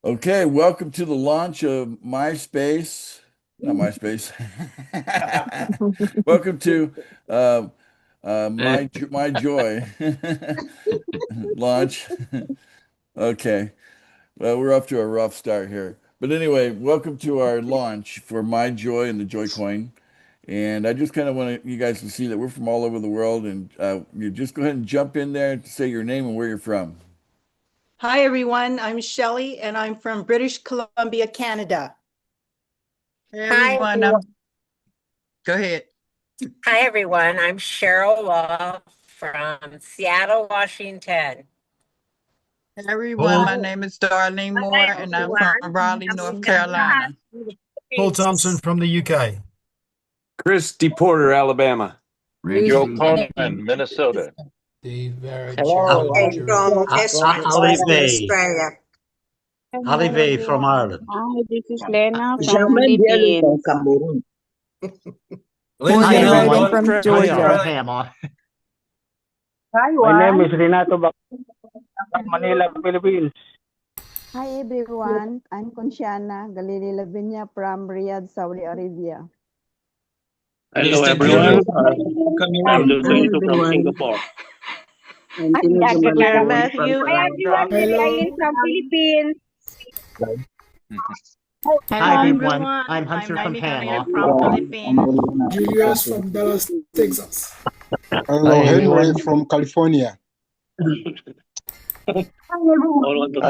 Okay, welcome to the launch of MySpace, not MySpace. Welcome to uh, MyJoy launch. Okay, well, we're off to a rough start here, but anyway, welcome to our launch for MyJoy and the Joy Coin. And I just kind of want you guys to see that we're from all over the world, and you just go ahead and jump in there to say your name and where you're from. Hi, everyone. I'm Shelley, and I'm from British Columbia, Canada. Hey Hi, everyone, everyone. go ahead. Hi, everyone. I'm Cheryl Law from Seattle, Washington. Hey everyone, my name is Darlene Moore Hi, and I'm from everyone. Raleigh, North Carolina. Paul Thompson from the UK. Chris Porter, Alabama. Joe Coleman, Minnesota. Steve Hello, Verrett, from Olivey. Australia. Olivey from Ireland. Hi, this is Lena from Shaman Diallo from Philippines. Cameroon. Hi everyone, from hi Georgia. Alabama. Hi, My name is Renato from Manila, Philippines. Hi everyone, I'm Conchiana Galili Lavinia from Riyadh, Saudi Arabia. Hello everyone, I'm Joselito from everyone. Singapore. I'm I'm Tinubu Dr. Malapon Matthew from from Pampanga. from Philippines. Hi everyone, I'm Hunter from Panama. From Philippines. Julius from Dallas, Texas. Hello, Hi, Henry everyone. from California. Hi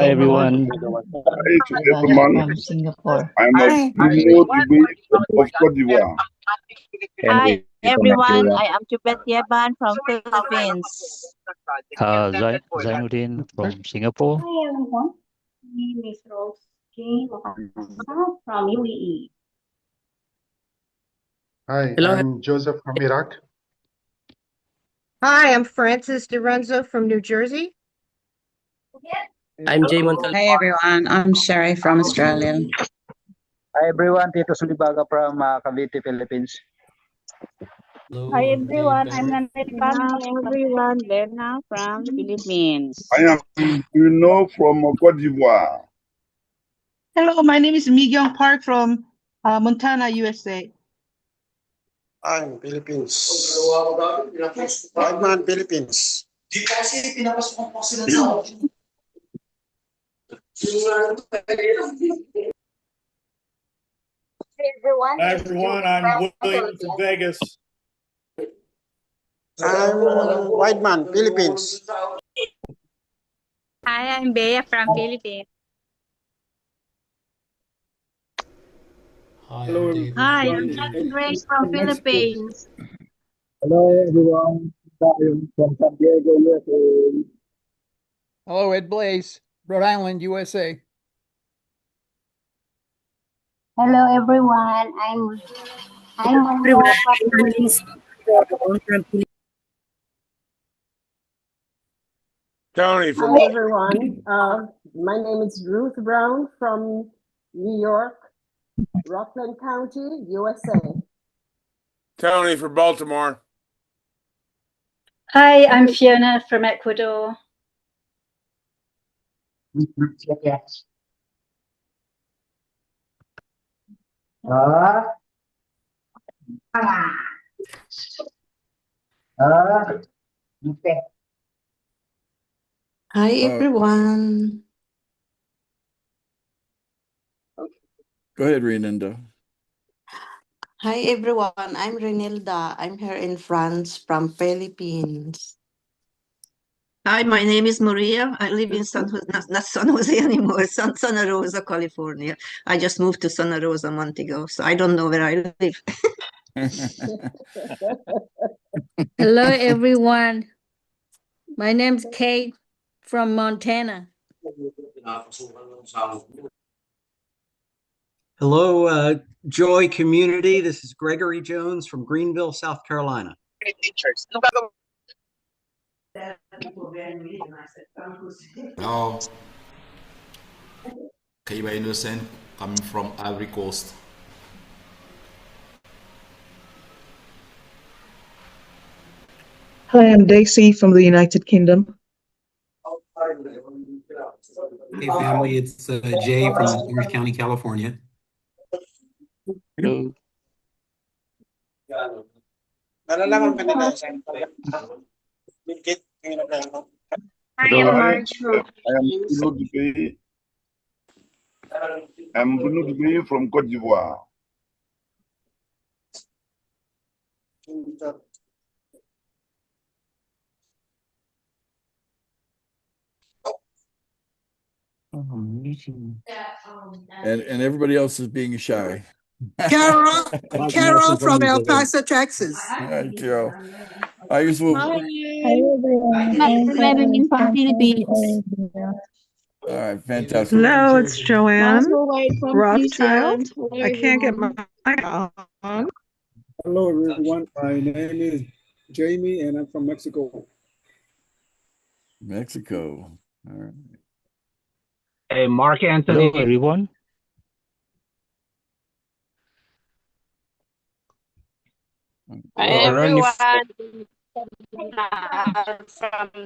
everyone. From Singapore. I'm a remote of Cote d'Ivoire. Hi everyone, I am Tibet Yeban from Philippines. Zainuddin from Singapore. Hi everyone, my name is Rose King from UAE. Hi, Hello. I'm Joseph from Iraq. Hi, I'm Francis DeRenzo from New Jersey. I'm Jay Montal. Hi everyone, I'm Sherry from Australia. Hi everyone, Tito Sulibaga from Cavite, Philippines. Hi everyone, I'm Hi everyone, Lena from Philippines. I am from Cote d'Ivoire. Hello, my name is Migyon Park from Montana, USA. I'm Philippines. Whiteman, Philippines. Hi everyone, I'm William from Vegas. I'm Whiteman, Philippines. Hi, I'm Bea from Philippines. Hello, everyone. Hi, I'm Jackie Grace from Philippines. Hello everyone, Dario from San Diego, USA. Hello, Ed Blaze, Rhode Island, USA. Hello everyone, I'm Everyone, Maria from my name is from Tony from Hi, everyone. My name is Ruth Brown from New York, Rockland County, USA. Tony for Baltimore. Hi, I'm Fiona from Ecuador. Yes. Okay. Hi everyone. Go ahead, Renenda. Hi everyone, I'm Renilda. I'm here in France from Philippines. Hi, my name is Maria. I live in not San Jose anymore, Santa Rosa, California. I just moved to Santa Rosa a month ago, so I don't know where I live. Hello everyone. My name's Kate from Montana. Hello, Joy community. This is Gregory Jones from Greenville, South Carolina. Hello, Kaiba Innocent, coming from Ivory Coast. Hi, I'm Daisy from the United Kingdom. Hey family, it's Jay from Orange County, California. Hello. Nalalaman ba nila sa Bigit ngayon na lang. I Hello, am March from I am Philippines. Bruno Dubé. I'm Bruno Dubé from Côte d'Ivoire. And everybody else is being shy. Carol, Mike Carol Nelson from from New El Zealand. Paso, Texas. All right, Carol. I guess we'll. Hi, Hi everyone, I'm Evelyn from from Philippines. Arabia. All right, fantastic. Hello, it's Joanne Marshall White from New Rothschild. Zealand. Hello, I can't get my everyone. mic on. Hello, everyone. My name is Jamie, and I'm from Mexico. Mexico. All right. Hey, Mark Anthony. Hello, everyone. Hi Well, everyone. From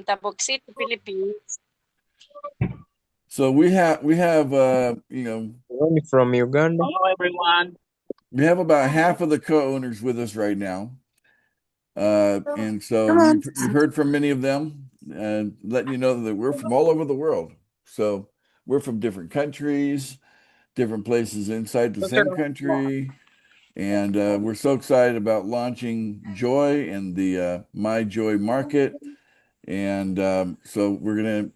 Tabuk City, Philippines. so we have Ronnie from Uganda. Hello, everyone. we have about half of the co-owners with us right now. And so you've heard from many of them, and letting you know that we're from all over the world. So we're from different countries, different places inside the same country. And we're so excited about launching Joy and the MyJoy market. And so we're gonna,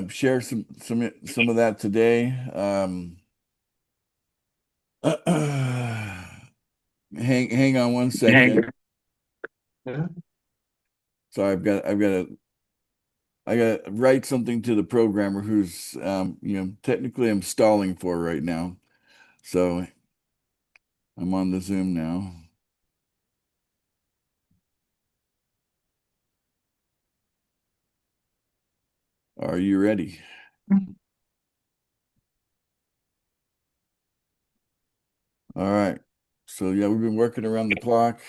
share some of that today. Hang on one second. So I got to write something to the programmer who's technically I'm stalling for right now. So I'm on the Zoom now. Are you ready? All right. So yeah, we've been working around the clock.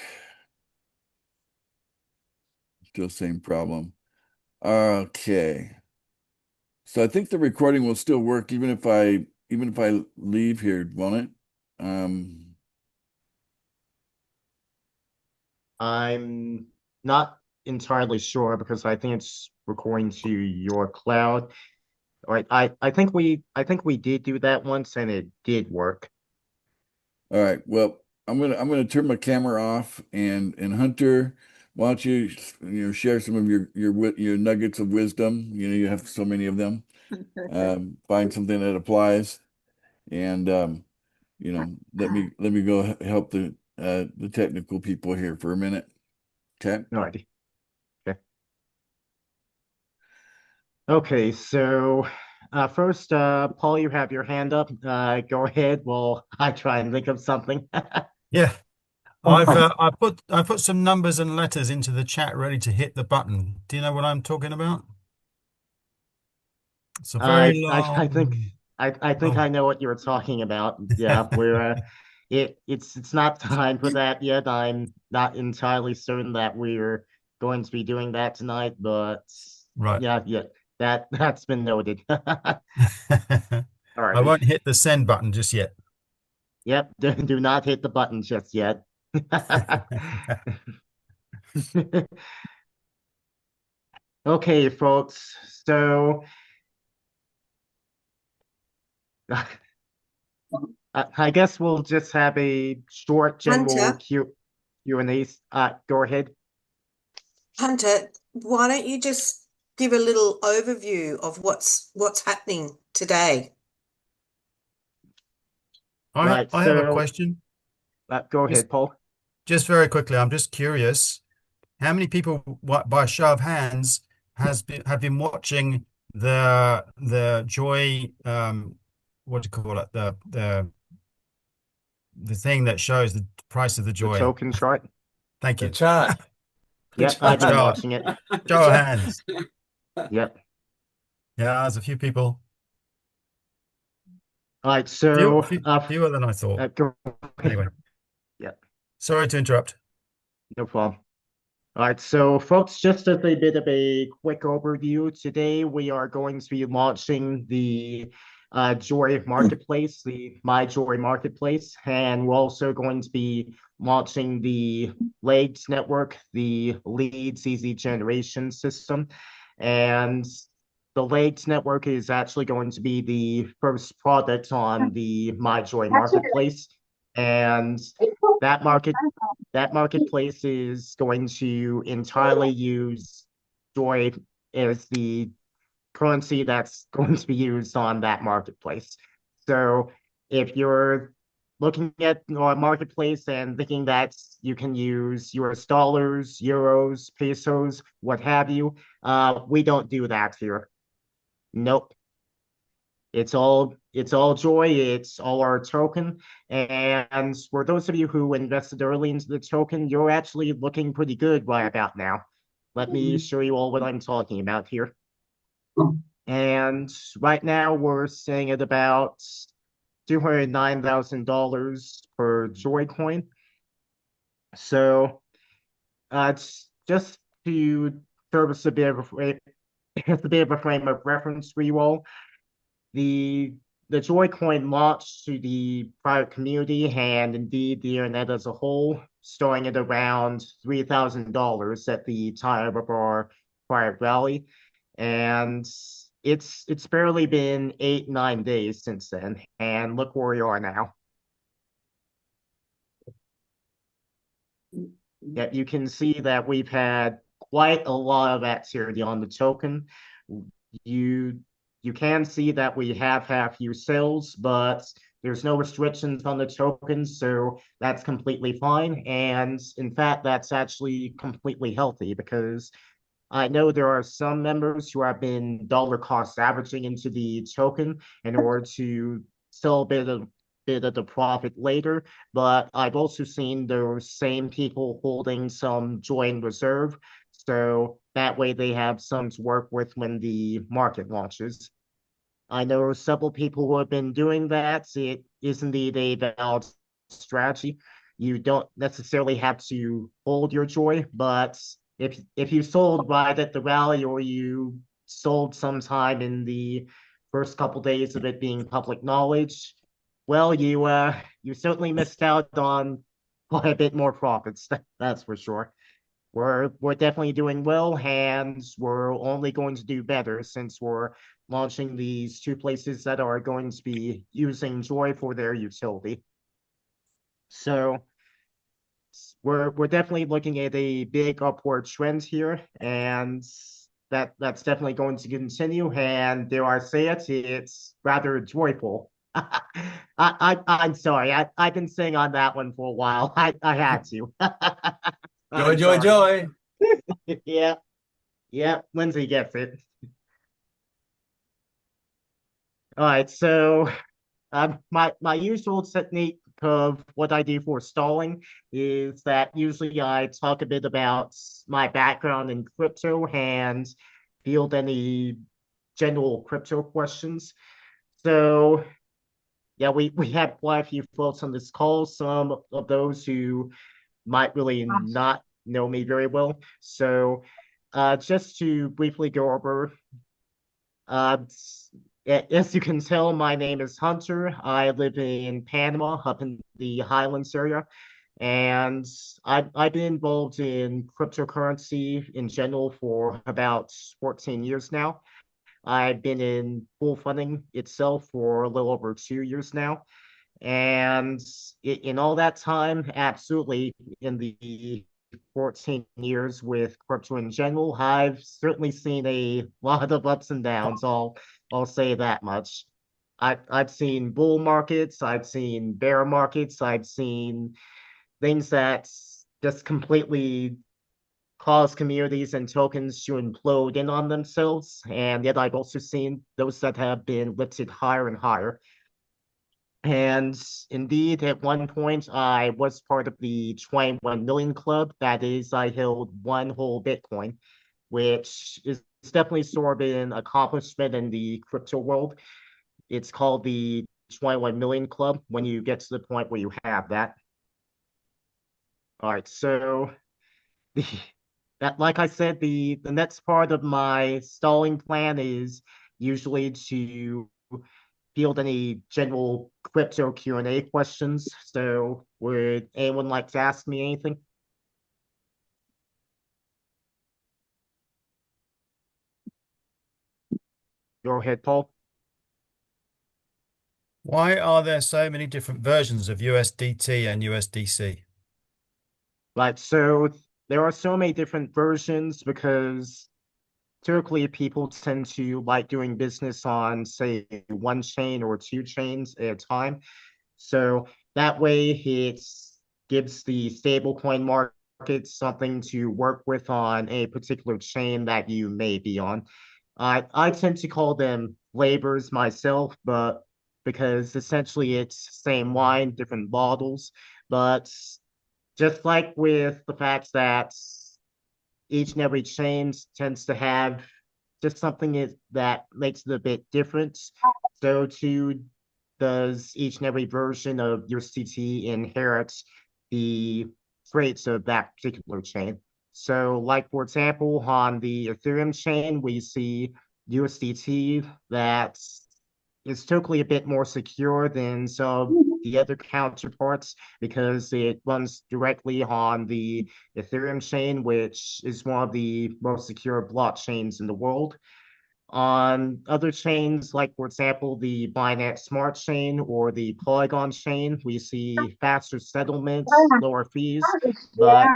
Still same problem. Okay. So I think the recording will still work even if I leave here, won't it? I'm not entirely sure because I think it's recording to your cloud. All right, I think we did do that once and it did work. All right. Well, I'm gonna turn my camera off and Hunter, why don't you share some of your nuggets of wisdom? You have so many of them. Find something that applies, and let me go help the technical people here for a minute. Okay. All right. Okay. Okay, so first, Paul, you have your hand up. Go ahead. Well, I try and think of something. Yeah, I put some numbers and letters into the chat ready to hit the button. Do you know what I'm talking about? It's a very I think long. I think Oh. I know what you're talking about. Yeah, we're it's not time for that yet. I'm not entirely certain that we're going to be doing that tonight, but Right. yeah, that's been noted. All right. I won't hit the send button just yet. Yep, do not hit the button just yet. Okay, folks. So I guess we'll just have a short general Hunter, Q&A. Go ahead. Hunter, why don't you just give a little overview of what's happening today? I have a question. Go ahead, Paul. Just very quickly, I'm just curious, how many people, by show of hands, have been watching the Joy, what do you call it, the thing that shows the price of the The Joy? token chart. Thank you. The chart. Yep, I've been watching it. Show of hands. Yep. Yeah, there's a few people. All right, so fewer than I thought. go ahead. Anyway. Yep. Sorry to interrupt. No problem. All right, so folks, just as a bit of a quick overview, today we are going to be launching the Joy Marketplace, the MyJoy Marketplace, and we're also going to be launching the Legs Network, the Leads Easy Generation System. And the Legs Network is actually going to be the first product on the MyJoy Marketplace. And that marketplace is going to entirely use Joy as the currency that's going to be used on that marketplace. So if you're looking at our marketplace and thinking that you can use US dollars, euros, pesos, what have you, we don't do that here. Nope. It's all Joy, it's all our token. And for those of you who invested early into the token, you're actually looking pretty good right about now. Let me show you all what I'm talking about here. And right now we're sitting at about $209,000 per Joy coin. So it's just to serve us a bit of a frame of reference for you all. The Joy coin launched to the private community and indeed the internet as a whole, starting at around $3,000 at the time of our private rally. And it's barely been 8-9 days since then, and look where we are now. Yeah, you can see that we've had quite a lot of activity on the token. You can see that we have had a few sales, but there's no restrictions on the token, so that's completely fine. And in fact, that's actually completely healthy because I know there are some members who have been dollar cost averaging into the token in order to sell a bit of the profit later, but I've also seen those same people holding some Joy in reserve, so that way they have some to work with when the market launches. I know several people who have been doing that. It is indeed a valid strategy. You don't necessarily have to hold your Joy, but if you sold right at the rally or you sold sometime in the first couple days of it being public knowledge, well, you certainly missed out on quite a bit more profits. That's for sure. We're definitely doing well, and we're only going to do better since we're launching these two places that are going to be using Joy for their utility. So we're definitely looking at a big upward trend here, and that's definitely going to continue. And dare I say it, it's rather joyful. I'm sorry. I've been saying on that one for a while. I had to. Joy, joy, joy. Yeah. Yeah, Lindsay gets it. All right, so my usual technique of what I do for stalling is that usually I talk a bit about my background in crypto and field any general crypto questions. So yeah, we have quite a few folks on this call, some of those who might really not know me very well. So just to briefly go over, as you can tell, my name is Hunter. I live in Panama, up in the Highlands area, and I've been involved in cryptocurrency in general for about 14 years now. I've been in full funding itself for a little over 2 years now. And in all that time, absolutely, in the 14 years with crypto in general, I've certainly seen a lot of ups and downs. I'll say that much. I've seen bull markets, I've seen bear markets, I've seen things that just completely cause communities and tokens to implode in on themselves. And yet I've also seen those that have been lifted higher and higher. And indeed, at one point, I was part of the 21 million club. That is, I held one whole Bitcoin, which is definitely sort of an accomplishment in the crypto world. It's called the 21 million club when you get to the point where you have that. All right, so that, like I said, the next part of my stalling plan is usually to field any general crypto Q&A questions. So would anyone like to ask me anything? Go ahead, Paul. Why are there so many different versions of USDT and USDC? Right, so there are so many different versions because typically people tend to like doing business on, say, one chain or two chains at a time. So that way it gives the stablecoin market something to work with on a particular chain that you may be on. I tend to call them flavors myself, but because essentially it's same wine, different bottles. But just like with the fact that each and every chain tends to have just something that makes it a bit different, so too does each and every version of your CT inherit the traits of that particular chain. So, like for example, on the Ethereum chain, we see USDT that is totally a bit more secure than some of the other counterparts because it runs directly on the Ethereum chain, which is one of the most secure blockchains in the world. On other chains, like for example, the Binance Smart Chain or the Polygon chain, we see faster settlements, lower fees, but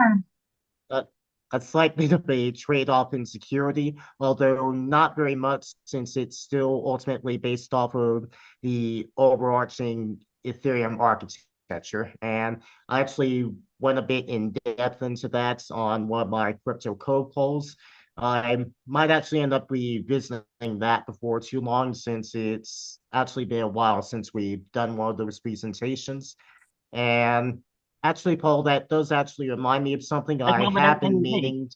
a, a slight bit of a trade-off in security, although not very much since it's still ultimately based off of the overarching Ethereum architecture. And I actually went a bit in depth into that on one of my crypto code polls. I might actually end up revisiting that before too long since it's actually been a while since we've done one of those presentations. And actually, Paul, that does actually remind me of something. I have been meaning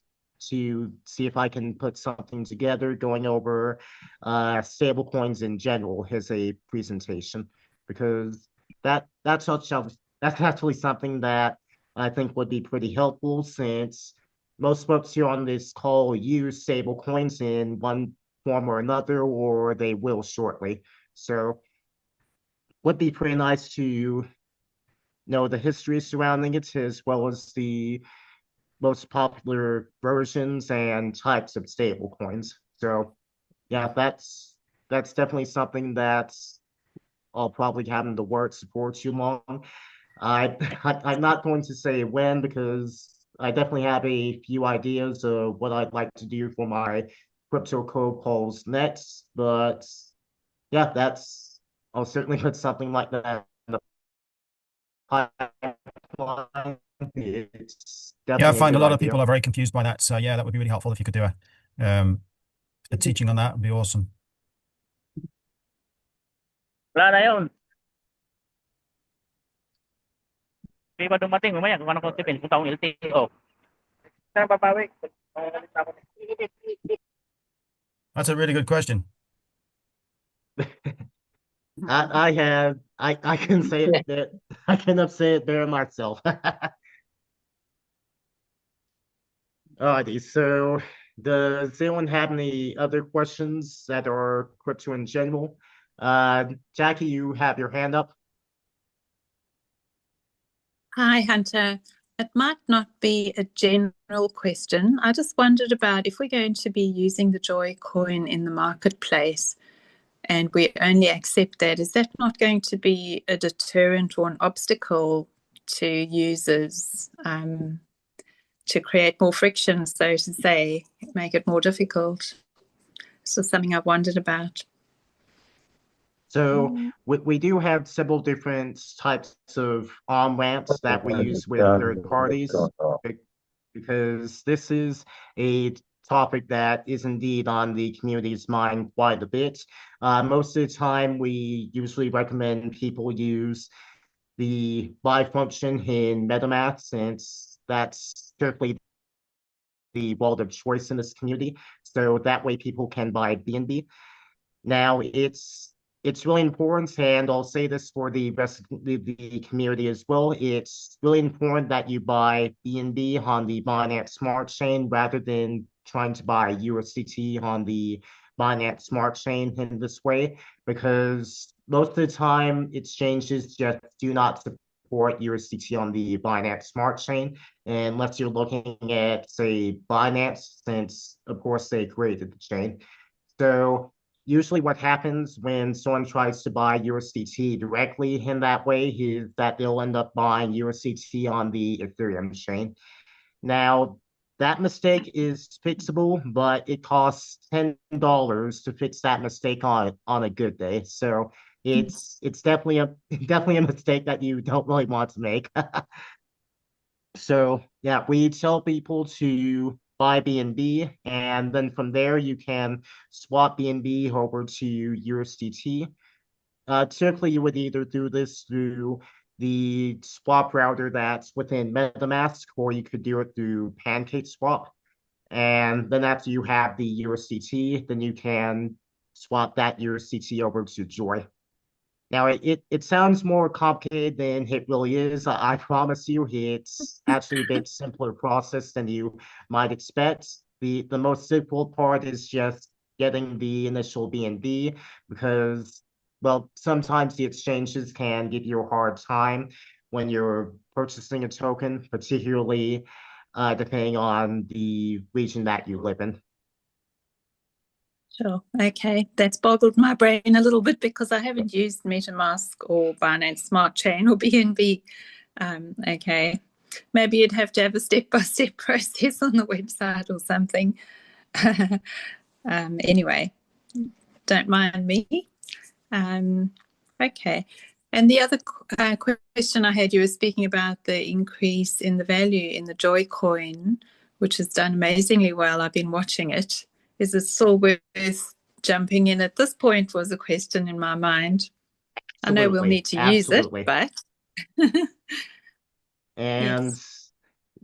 to see if I can put something together going over stablecoins in general as a presentation, because that's actually something that I think would be pretty helpful since most folks here on this call use stablecoins in one form or another, or they will shortly. So would be pretty nice to know the history surrounding it, as well as the most popular versions and types of stablecoins. So yeah, that's definitely something that I'll probably have in the works for too long. I'm not going to say when because I definitely have a few ideas of what I'd like to do for my crypto code polls next, but yeah, I'll certainly put something like that in the pipeline. It's Yeah, I definitely a find a good lot of idea. people are very confused by that. So yeah, that would be really helpful if you could do a teaching on that would be awesome. Wala na yun. Di ba dumating mamaya kung anong konti kung taong LTO. Saan babawi? That's a really good question. I can say it that I cannot say it better myself. Alrighty, so does anyone have any other questions that are crypto in general? Jackie, you have your hand up. Hi, Hunter. It might not be a general question. I just wondered about if we're going to be using the Joy coin in the marketplace and we only accept that, is that not going to be a deterrent or an obstacle to users to create more friction, so to say, make it more difficult? This is something I've wondered about. So we do have several different types of on-ramps that we use with third parties because this is a topic that is indeed on the community's mind quite a bit. Most of the time, we usually recommend people use the buy function in MetaMask since that's typically the wallet of choice in this community. So that way people can buy BNB. Now, it's it's really important, and I'll say this for the rest of the community as well. It's really important that you buy BNB on the Binance Smart Chain rather than trying to buy USDT on the Binance Smart Chain in this way, because most of the time exchanges just do not support USDT on the Binance Smart Chain unless you're looking at, say, Binance, since of course they created the chain. So usually what happens when someone tries to buy USDT directly in that way is that they'll end up buying USDT on the Ethereum chain. Now, that mistake is fixable, but it costs $10 to fix that mistake on a good day. So it's definitely a mistake that you don't really want to make. So yeah, we tell people to buy BNB, and then from there you can swap BNB over to USDT. Typically, you would either do this through the swap router that's within MetaMask, or you could do it through PancakeSwap. And then after you have the USDT, then you can swap that USDT over to Joy. Now, it sounds more complicated than it really is. I promise you, it's actually a bit simpler process than you might expect. The most difficult part is just getting the initial BNB, because, well, sometimes the exchanges can give you a hard time when you're purchasing a token, particularly depending on the region that you live in. Sure. Okay. That's boggled my brain a little bit because I haven't used MetaMask or Binance Smart Chain or BNB. Okay. Maybe you'd have to have a step-by-step process on the website or something. Anyway, don't mind me. Okay. And the other question I had, you were speaking about the increase in the value in the Joy coin, which has done amazingly well. I've been watching it. Is it still worth jumping in at this point, was a question in my mind. I know we'll need to use it, but and yes.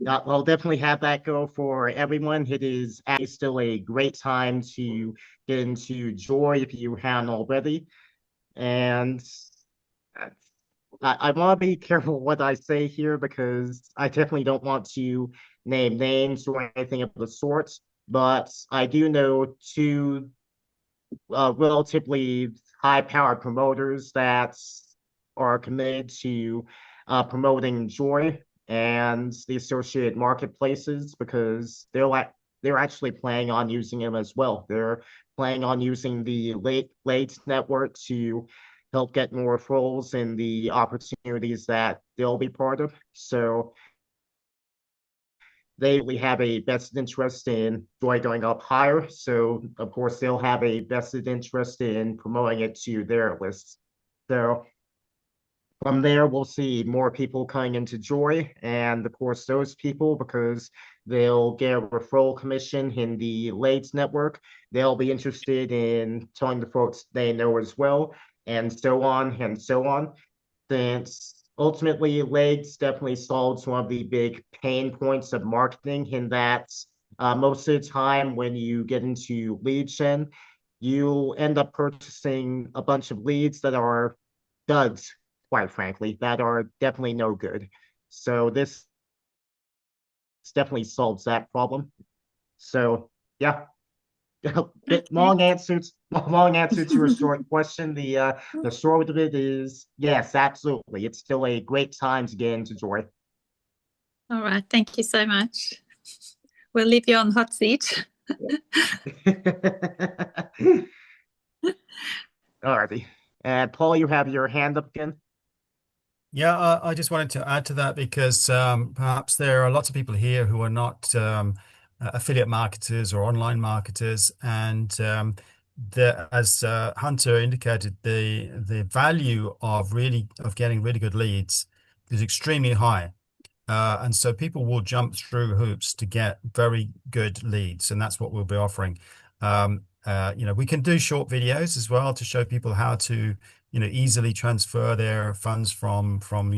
I'll definitely have that go for everyone. It is actually still a great time to get into Joy if you haven't already. And I want to be careful what I say here, because I definitely don't want to name names or anything of the sort. But I do know two relatively high-powered promoters that are committed to promoting Joy and the associated marketplaces, because they're actually planning on using them as well. They're planning on using the late network to help get more referrals and the opportunities that they'll be part of. So they really have a vested interest in Joy going up higher. So of course they'll have a vested interest in promoting it to their lists. So from there, we'll see more people coming into Joy, and of course those people, because they'll get a referral commission in the Lades network, they'll be interested in telling the folks they know as well, and so on and so on. Since ultimately Lades definitely solves one of the big pain points of marketing, in that most of the time when you get into lead gen, you'll end up purchasing a bunch of leads that are duds, quite frankly, that are definitely no good. So this definitely solves that problem. So yeah, bit long answer to a short question. The short of it is yes, absolutely. It's still a great time to get into Joy. All right. Thank you so much. We'll leave you on the hot seat. All righty. And Paul, you have your hand up again. Yeah, I just wanted to add to that, because perhaps there are lots of people here who are not affiliate marketers or online marketers, and as Hunter indicated, the value of getting really good leads is extremely high. And so people will jump through hoops to get very good leads, and that's what we'll be offering. We can do short videos as well to show people how to, easily transfer their funds from fiat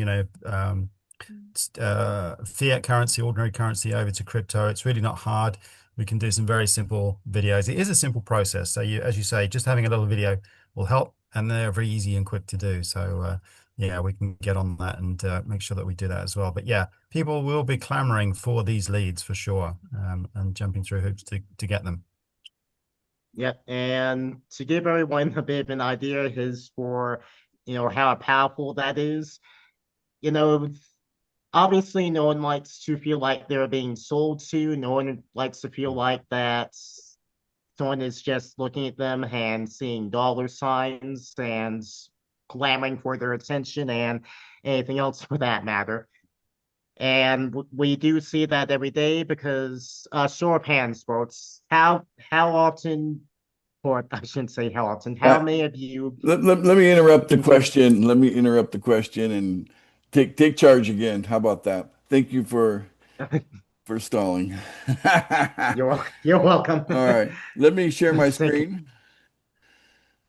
currency, ordinary currency, over to crypto. It's really not hard. We can do some very simple videos. It is a simple process. So as you say, just having a little video will help. and they're very easy and quick to do. So yeah, we can get on that and make sure that we do that as well. But yeah, people will be clamoring for these leads for sure, and jumping through hoops to get them. Yep, and to give everyone a bit of an idea is for, how powerful that is. You know, obviously no one likes to feel like they're being sold to. No one likes to feel like that someone is just looking at them and seeing dollar signs and clamoring for their attention and anything else for that matter. And we do see that every day because show of hands, folks. How often, or I shouldn't say how often, how many of you Let me interrupt the can give question. Let me interrupt the question and take charge again. How about that? Thank you for stalling. you're welcome. All right. Let me share my Let's take screen.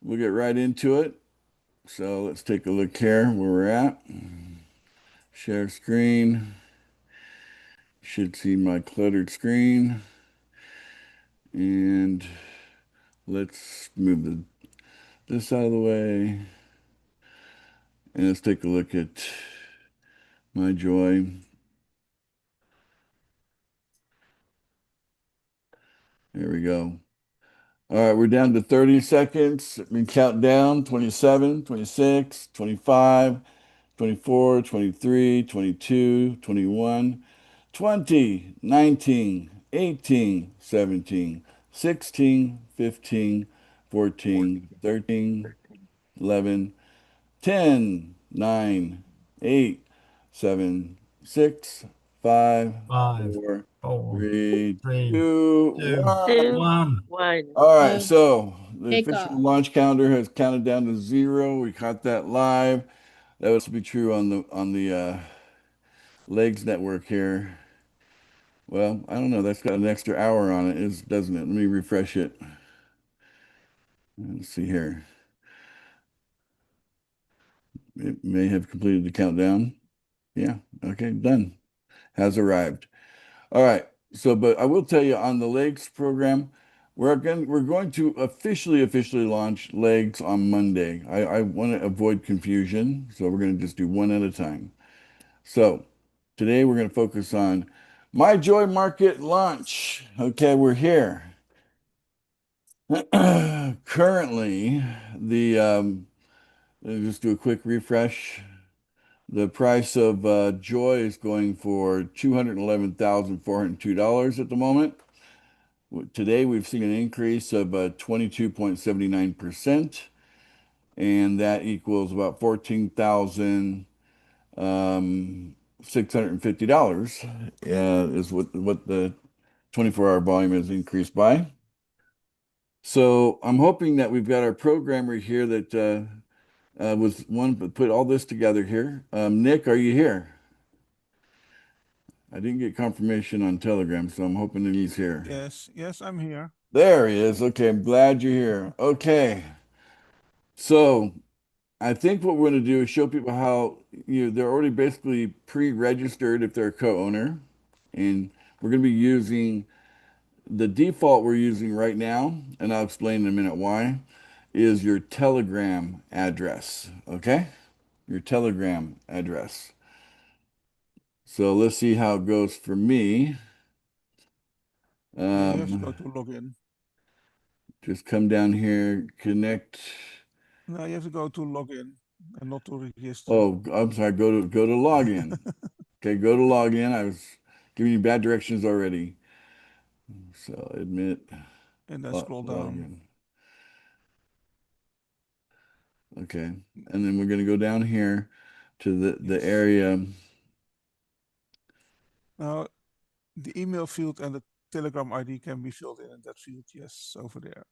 We'll get right into it. So let's take a look here where we're at. Share screen. Should see my cluttered screen. And let's move this out of the way. And let's take a look at MyJoy. There we go. All right, we're down to 30 seconds. We count down 27, 26, 25, 24, 23, 22, 21, 20, 19, 18, 17, 16, 15, 14, 13, 11, 10, 9, 8, 7, 6, 5, 5, 4, 4, 3, 3, 2, 2, 1. 1. All right, so the Take official off. launch calendar has counted down to 0. We caught that live. That would be true on the Legs network here. Well, I don't know. That's got an extra hour on it, doesn't it? Let me refresh it. Let's see here. It may have completed the countdown. Yeah. Okay. Done. Has arrived. All right. So, but I will tell you on the Legs program, we're going to officially launch Legs on Monday. I want to avoid confusion, so we're going to just do one at a time. So today we're going to focus on MyJoy Market launch. Okay, we're here. Currently, just do a quick refresh. The price of Joy is going for $211,402 at the moment. Today, we've seen an increase of 22.79%, and that equals about $14,650 is what the 24-hour volume has increased by. So I'm hoping that we've got our programmer here that was one that put all this together here. Nick, are you here? I didn't get confirmation on Telegram, so I'm hoping that he's here. Yes, I'm here. There he is. Okay, I'm glad you're here. Okay. So I think what we're going to do is show people how they're already basically pre-registered if they're a co-owner. And we're going to be using the default we're using right now, and I'll explain in a minute why, is your Telegram address. Okay? Your Telegram address. So let's see how it goes for me. You have to go to login. Just come down here, connect. No, you have to go to login and not to register. Oh, I'm sorry. Go to login. Okay, go to login. I was giving you bad directions already. So admit. And then scroll down. Login. Okay, and then we're going to go down here to the area. Now, the email field and the Telegram ID can be filled in that field. Yes, over there.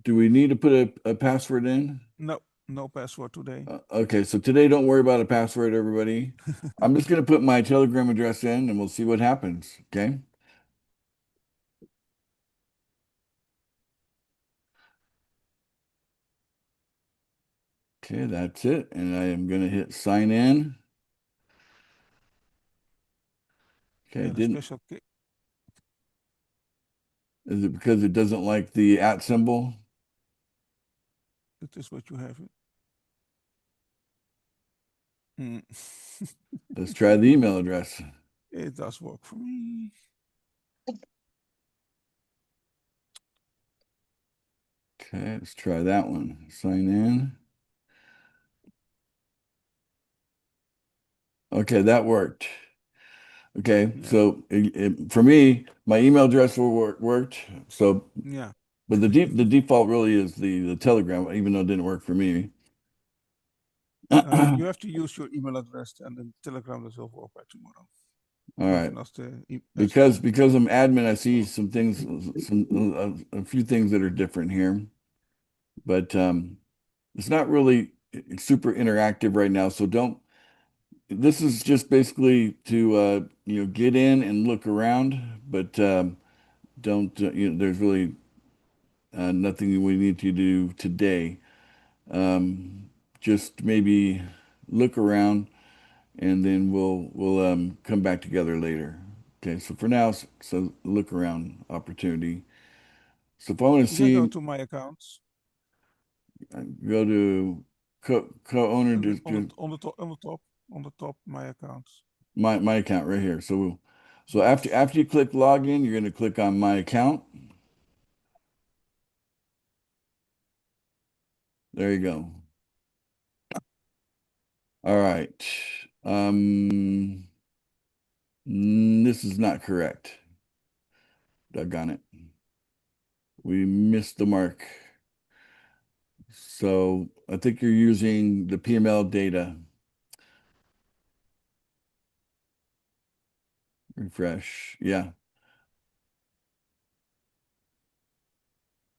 Do we need to put a password in? No password today. Okay, so today don't worry about a password, everybody. I'm just going to put my Telegram address in and we'll see what happens. Okay. Okay, that's it. And I am going to hit sign in. Okay, And didn't. special Is it because it doesn't like the @ symbol? It is what you have. Let's try the email address. It does work for me. Okay, let's try that one. Sign in. Okay, that worked. Okay, so for me, my email address worked. So, Yeah. but the default really is the Telegram, even though it didn't work for me. You have to use your email address, and then Telegram will work by tomorrow. All right. As Because I'm admin, I see some things, a few things that are different here, but it's not really super interactive right now. So don't. This is just basically to get in and look around, but don't there's really nothing we need to do today. Just maybe look around, and then we'll come back together later. Okay, so for now, so look around opportunity. So if I want to you can go see, to my accounts. go to co-owner, On just the top, my accounts. my account right here. So after you click login, you're going to click on my account. There you go. All right. This is not correct. Doggone it. We missed the mark. So I think you're using the PML data. Refresh. Yeah.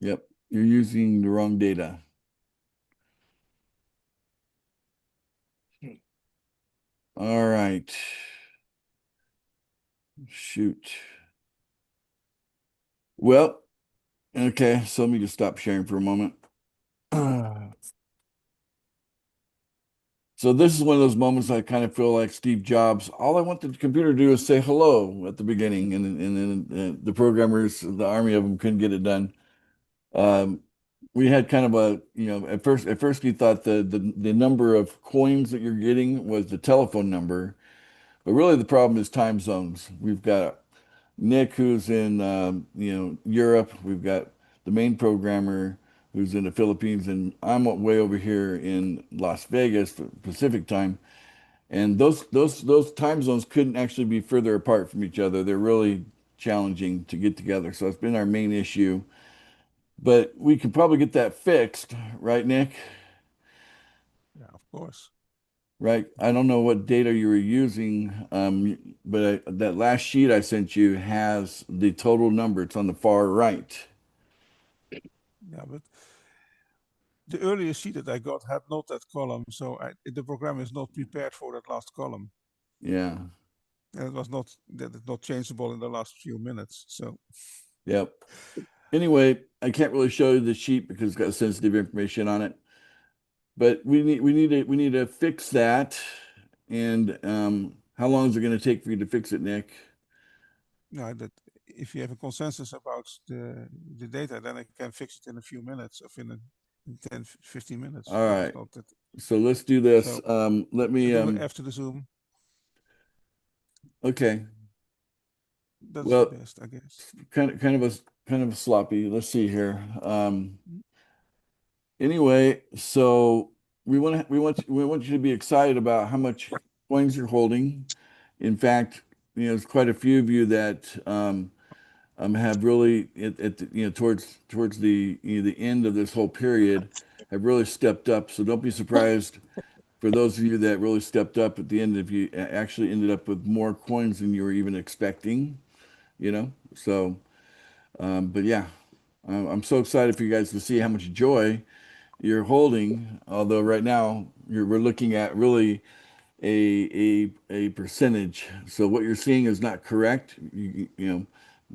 Yep. You're using the wrong data. All right. Shoot. Well, okay. So let me just stop sharing for a moment. So this is one of those moments I kind of feel like Steve Jobs. All I want the computer to do is say hello at the beginning, and then the programmers, the army of them, couldn't get it done. We had kind of a, at first you thought the number of coins that you're getting was the telephone number, but really the problem is time zones. We've got Nick who's in Europe. We've got the main programmer who's in the Philippines, and I'm way over here in Las Vegas, Pacific time. And those time zones couldn't actually be further apart from each other. They're really challenging to get together. So it's been our main issue. But we could probably get that fixed, right, Nick? Yeah, of course. Right. I don't know what data you were using, but that last sheet I sent you has the total number. It's on the far right. Yeah, but the earlier sheet that I got had not that column, so the program is not prepared for that last column. Yeah. And it was not changeable in the last few minutes. So. Yep. Anyway, I can't really show you the sheet because it's got sensitive information on it. But we need to fix that. And how long is it going to take for you to fix it, Nick? No, that if you have a consensus about the data, then I can fix it in a few minutes, or in 10, 15 minutes. All right. That... So let's do this. So Let me after the Zoom. Okay. That's Well, the best, I guess. Kind of sloppy. Let's see here. Anyway, so we want you to be excited about how much coins you're holding. In fact, there's quite a few of you that have really towards the end of this whole period have really stepped up. So don't be surprised for those of you that really stepped up at the end, if you actually ended up with more coins than you were even expecting. So but yeah, I'm so excited for you guys to see how much joy you're holding. Although right now we're looking at really a percentage. So what you're seeing is not correct. You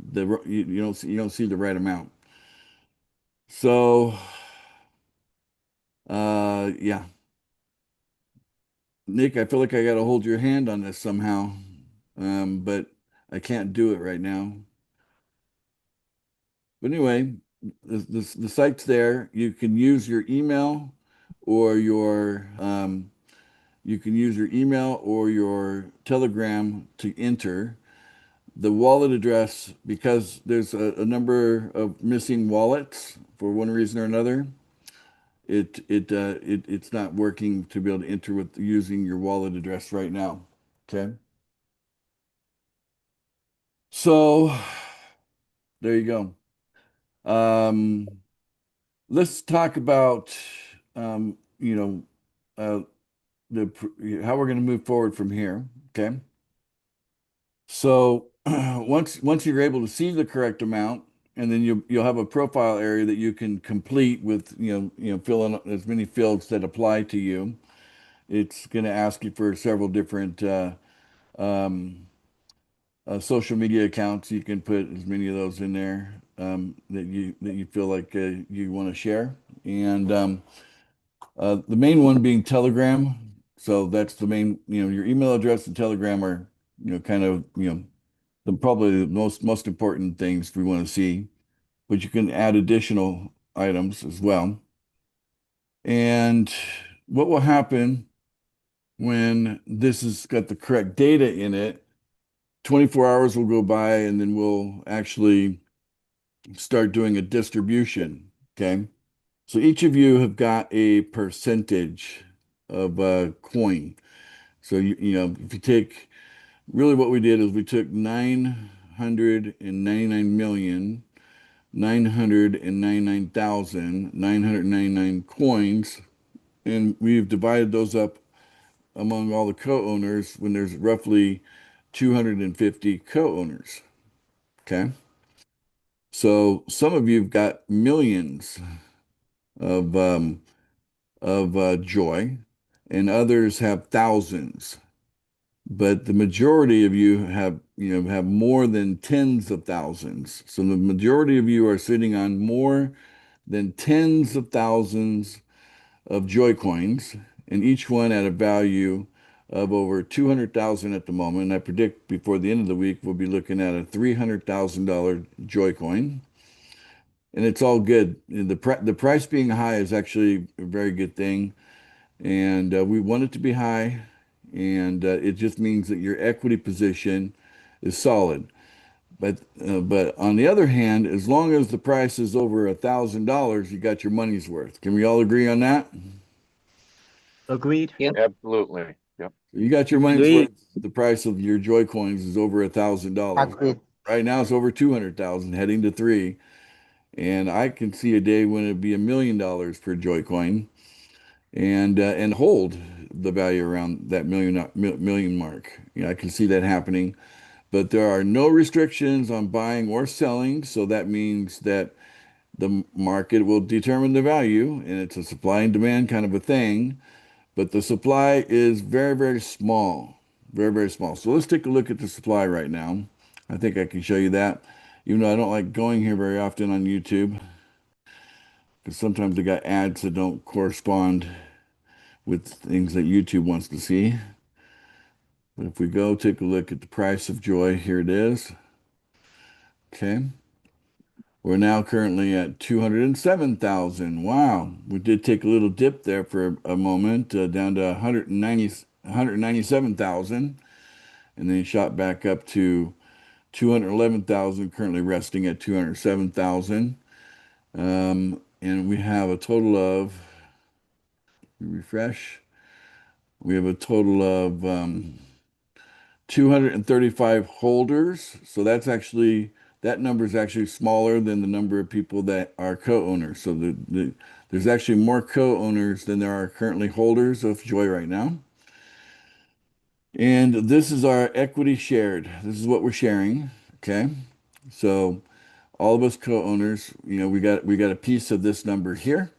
don't see the right amount. So yeah, Nick, I feel like I got to hold your hand on this somehow, but I can't do it right now. But anyway, the site's there. You can use your email or you can use your email or your Telegram to enter. The wallet address, because there's a number of missing wallets for one reason or another, it's not working to be able to enter with using your wallet address right now. Okay. So there you go. Let's talk about you know how we're going to move forward from here. Okay. So once you're able to see the correct amount, and then you'll have a profile area that you can complete with fill in as many fields that apply to you. It's going to ask you for several different um, social media accounts. You can put as many of those in there that you feel like you want to share, and the main one being Telegram. So that's the main. Your email address and Telegram are kind of probably the most important things we want to see. But you can add additional items as well. And what will happen when this has got the correct data in it? 24 hours will go by, and then we'll actually start doing a distribution. Okay. So each of you have got a percentage of a coin. So if you take really what we did is we took 999,999,999 coins, and we've divided those up among all the co-owners when there's roughly 250 co-owners. Okay. So some of you've got millions of joy, and others have thousands. But the majority of you have more than tens of thousands. So the majority of you are sitting on more than tens of thousands of joy coins, and each one at a value of over 200,000 at the moment. I predict before the end of the week we'll be looking at a $300,000 joy coin. And it's all good. The price being high is actually a very good thing, and we want it to be high, and it just means that your equity position is solid. But on the other hand, as long as the price is over $1,000, you got your money's worth. Can we all agree on that? Agreed. Yep. Absolutely. Yep. You got your money's Agreed. worth. The price of your joy coins is over $1,000. Agreed. Right now it's over 200,000, heading to three. And I can see a day when it'd be $1 million per joy coin, and hold the value around that million mark. I can see that happening, but there are no restrictions on buying or selling. So that means that the market will determine the value, and it's a supply and demand kind of a thing. But the supply is very, very small, very, very small. So let's take a look at the supply right now. I think I can show you that, even though I don't like going here very often on YouTube, because sometimes they got ads that don't correspond with things that YouTube wants to see. But if we go take a look at the price of joy, here it is. Okay. We're now currently at 207,000. Wow. We did take a little dip there for a moment, down to 197,000, and then shot back up to 211,000, currently resting at 207,000. And we have a total of, refresh, we have a total of 235 holders. So that number is actually smaller than the number of people that are co-owners. So there's actually more co-owners than there are currently holders of Joy right now. And this is our equity shared. This is what we're sharing. Okay. So all of us co-owners, we got a piece of this number here.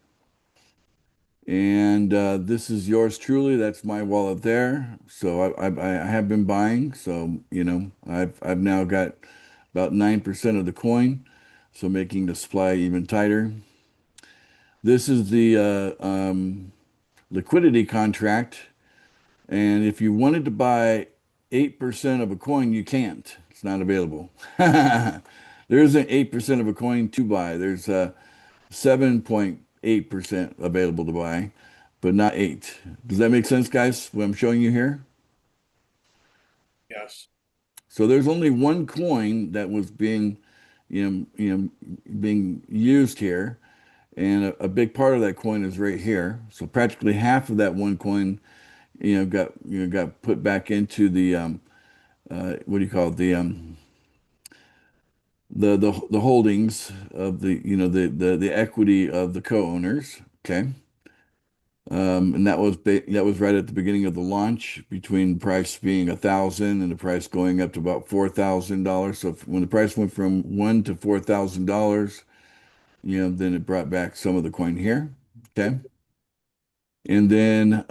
And this is yours truly. That's my wallet there. So I have been buying. So I've now got about 9% of the coin, so making the supply even tighter. This is the liquidity contract, and if you wanted to buy 8% of a coin, you can't. It's not available. There isn't 8% of a coin to buy. There's 7.8% available to buy. but not 8. Does that make sense, guys? What I'm showing you here? Yes. So there's only one coin that was being, being used here, and a big part of that coin is right here. So practically half of that one coin, got put back into the what do you call it? The holdings of the equity of the co-owners. Okay. And that was right at the beginning of the launch, between price being 1,000 and the price going up to about $4,000. So when the price went from $1,000 to $4,000, then it brought back some of the coin here. Okay. And then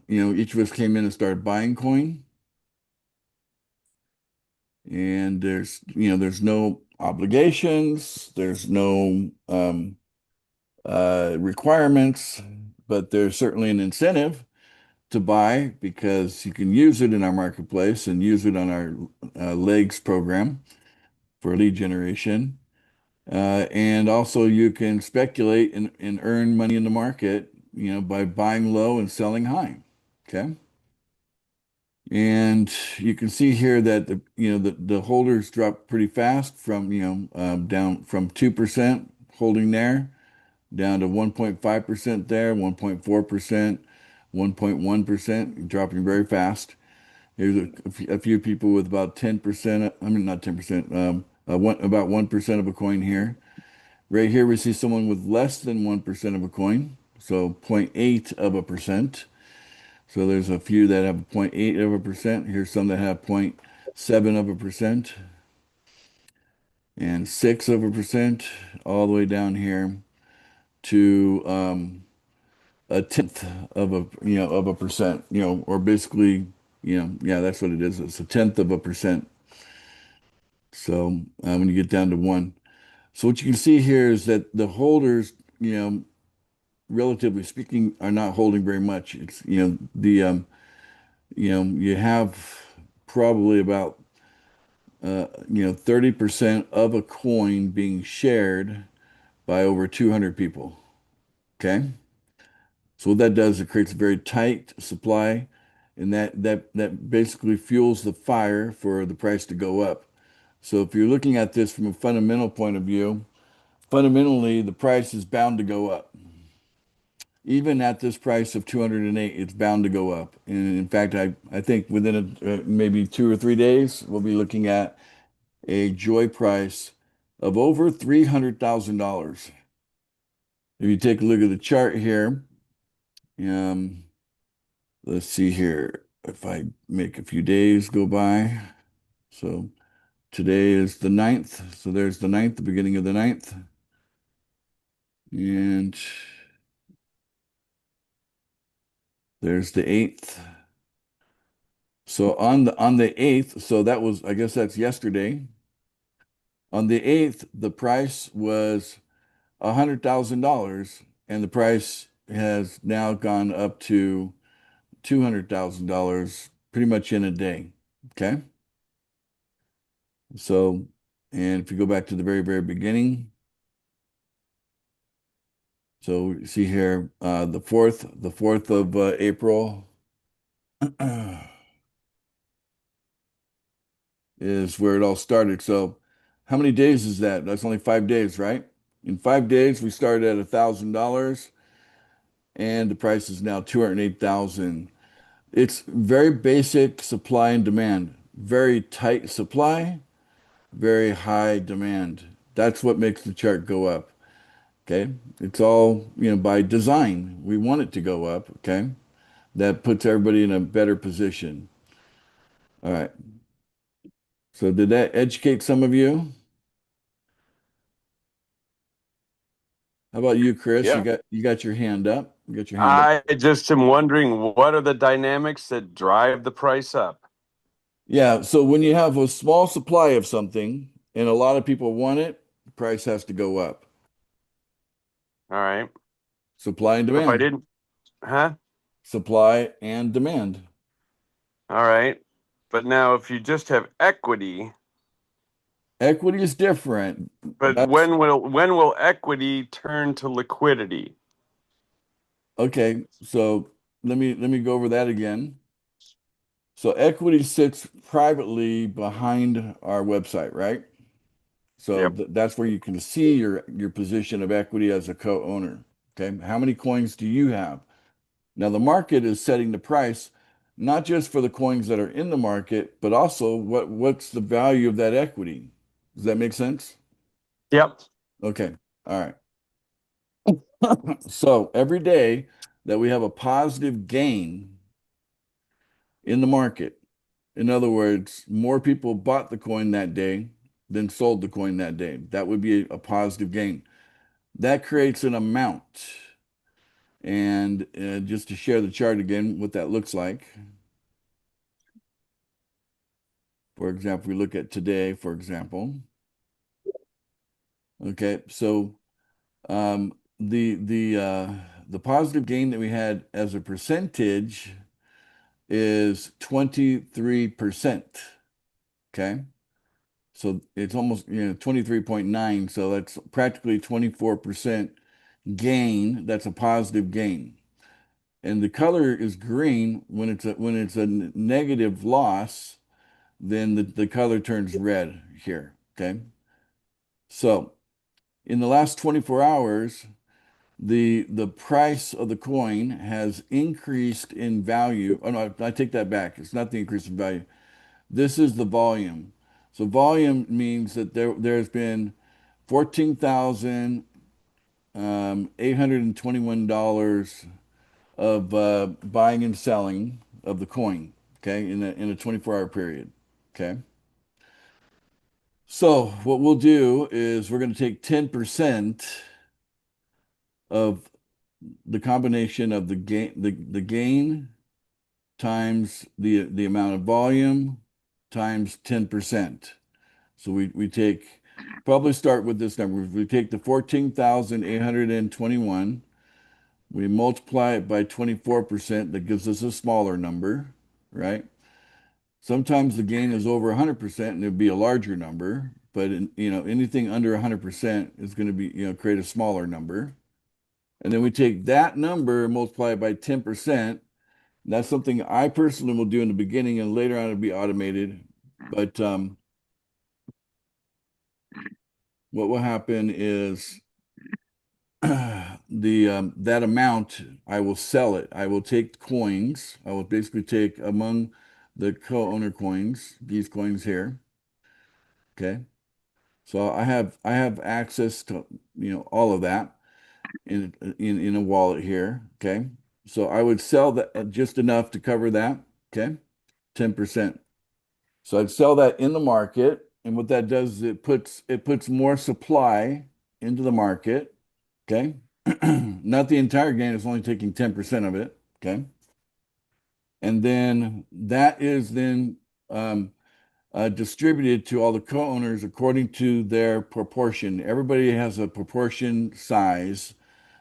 each of us came in and started buying coin. And there's no obligations, there's no requirements, but there's certainly an incentive to buy, because you can use it in our marketplace and use it on our legs program for lead generation. And also you can speculate and earn money in the market, by buying low and selling high. Okay. And you can see here that the holders dropped pretty fast from, down from 2% holding there down to 1.5% there, 1.4%, 1.1%, dropping very fast. Here's a few people with about 10%, I mean, not 10%, about 1% of a coin here. Right here, we see someone with less than 1% of a coin, so 0.8 of a percent. So there's a few that have 0.8 of a percent. Here's some that have 0.7 of a percent and 6 of a percent, all the way down here to a tenth of a percent, or basically, yeah, that's what it is. It's a tenth of a percent. So when you get down to 1. So what you can see here is that the holders, relatively speaking, are not holding very much. It's, you have probably about 30% of a coin being shared by over 200 people. Okay. So what that does, it creates a very tight supply, and that basically fuels the fire for the price to go up. So if you're looking at this from a fundamental point of view, fundamentally the price is bound to go up. Even at this price of 208, it's bound to go up. And in fact, I think within maybe 2 or 3 days, we'll be looking at a Joy price of over $300,000. If you take a look at the chart here, let's see here. If I make a few days go by, so today is the 9th. So there's the 9th, the beginning of the 9th. And there's the 8th. So on the 8th, so that was, I guess that's yesterday. On the 8th, the price was $100,000, and the price has now gone up to $200,000 pretty much in a day. Okay. So, and if you go back to the very, very beginning, so see here, the 4th of April is where it all started. So how many days is that? That's only 5 days, right? In 5 days, we started at $1,000, and the price is now 208,000. It's very basic supply and demand, very tight supply, very high demand. That's what makes the chart go up. Okay. It's all, by design. We want it to go up. Okay. That puts everybody in a better position. All right. So did that educate some of you? How about you, Chris? Yeah. You got your hand up. You got your hand up. I just am wondering, what are the dynamics that drive the price up? Yeah. So when you have a small supply of something and a lot of people want it, the price has to go up. All right. Supply and If I demand. didn't, huh? Supply and demand. All right. But now if you just have equity, Equity is different. but when will equity turn to liquidity? Okay, so let me go over that again. So equity sits privately behind our website, right? So Yep. that's where you can see your position of equity as a co-owner. Okay, how many coins do you have? Now the market is setting the price, not just for the coins that are in the market, but also what's the value of that equity? Does that make sense? Yep. Okay, all right. So every day that we have a positive gain in the market, in other words, more people bought the coin that day than sold the coin that day. That would be a positive gain. That creates an amount. And just to share the chart again, what that looks like. For example, we look at today, for example. Okay, so the positive gain that we had as a percentage is 23%. Okay. So it's almost 23.9. So that's practically 24% gain. That's a positive gain. And the color is green when it's a negative loss, then the color turns red here. Okay. So in the last 24 hours, the price of the coin has increased in value. Oh no, I take that back. It's not the increase in value. This is the volume. So volume means that there's been $14,821 of buying and selling of the coin, okay, in a 24-hour period, okay? So what we'll do is we're going to take 10% of the combination of the gain times the amount of volume times 10%. So we take probably start with this number. We take the 14,821, we multiply it by 24%, that gives us a smaller number, right? Sometimes the gain is over 100% and it'd be a larger number, but anything under 100% is going to be, create a smaller number. And then we take that number and multiply it by 10%. That's something I personally will do in the beginning, and later on it'll be automated. But what will happen is that amount, I will sell it. I will take coins. I will basically take among the co-owner coins, these coins here. Okay. So I have access to all of that in a wallet here. Okay. So I would sell that just enough to cover that. Okay. 10%. So I'd sell that in the market, and what that does is it puts more supply into the market. Okay. Not the entire gain, it's only taking 10% of it. Okay. And then that is then distributed to all the co-owners according to their proportion. Everybody has a proportion size.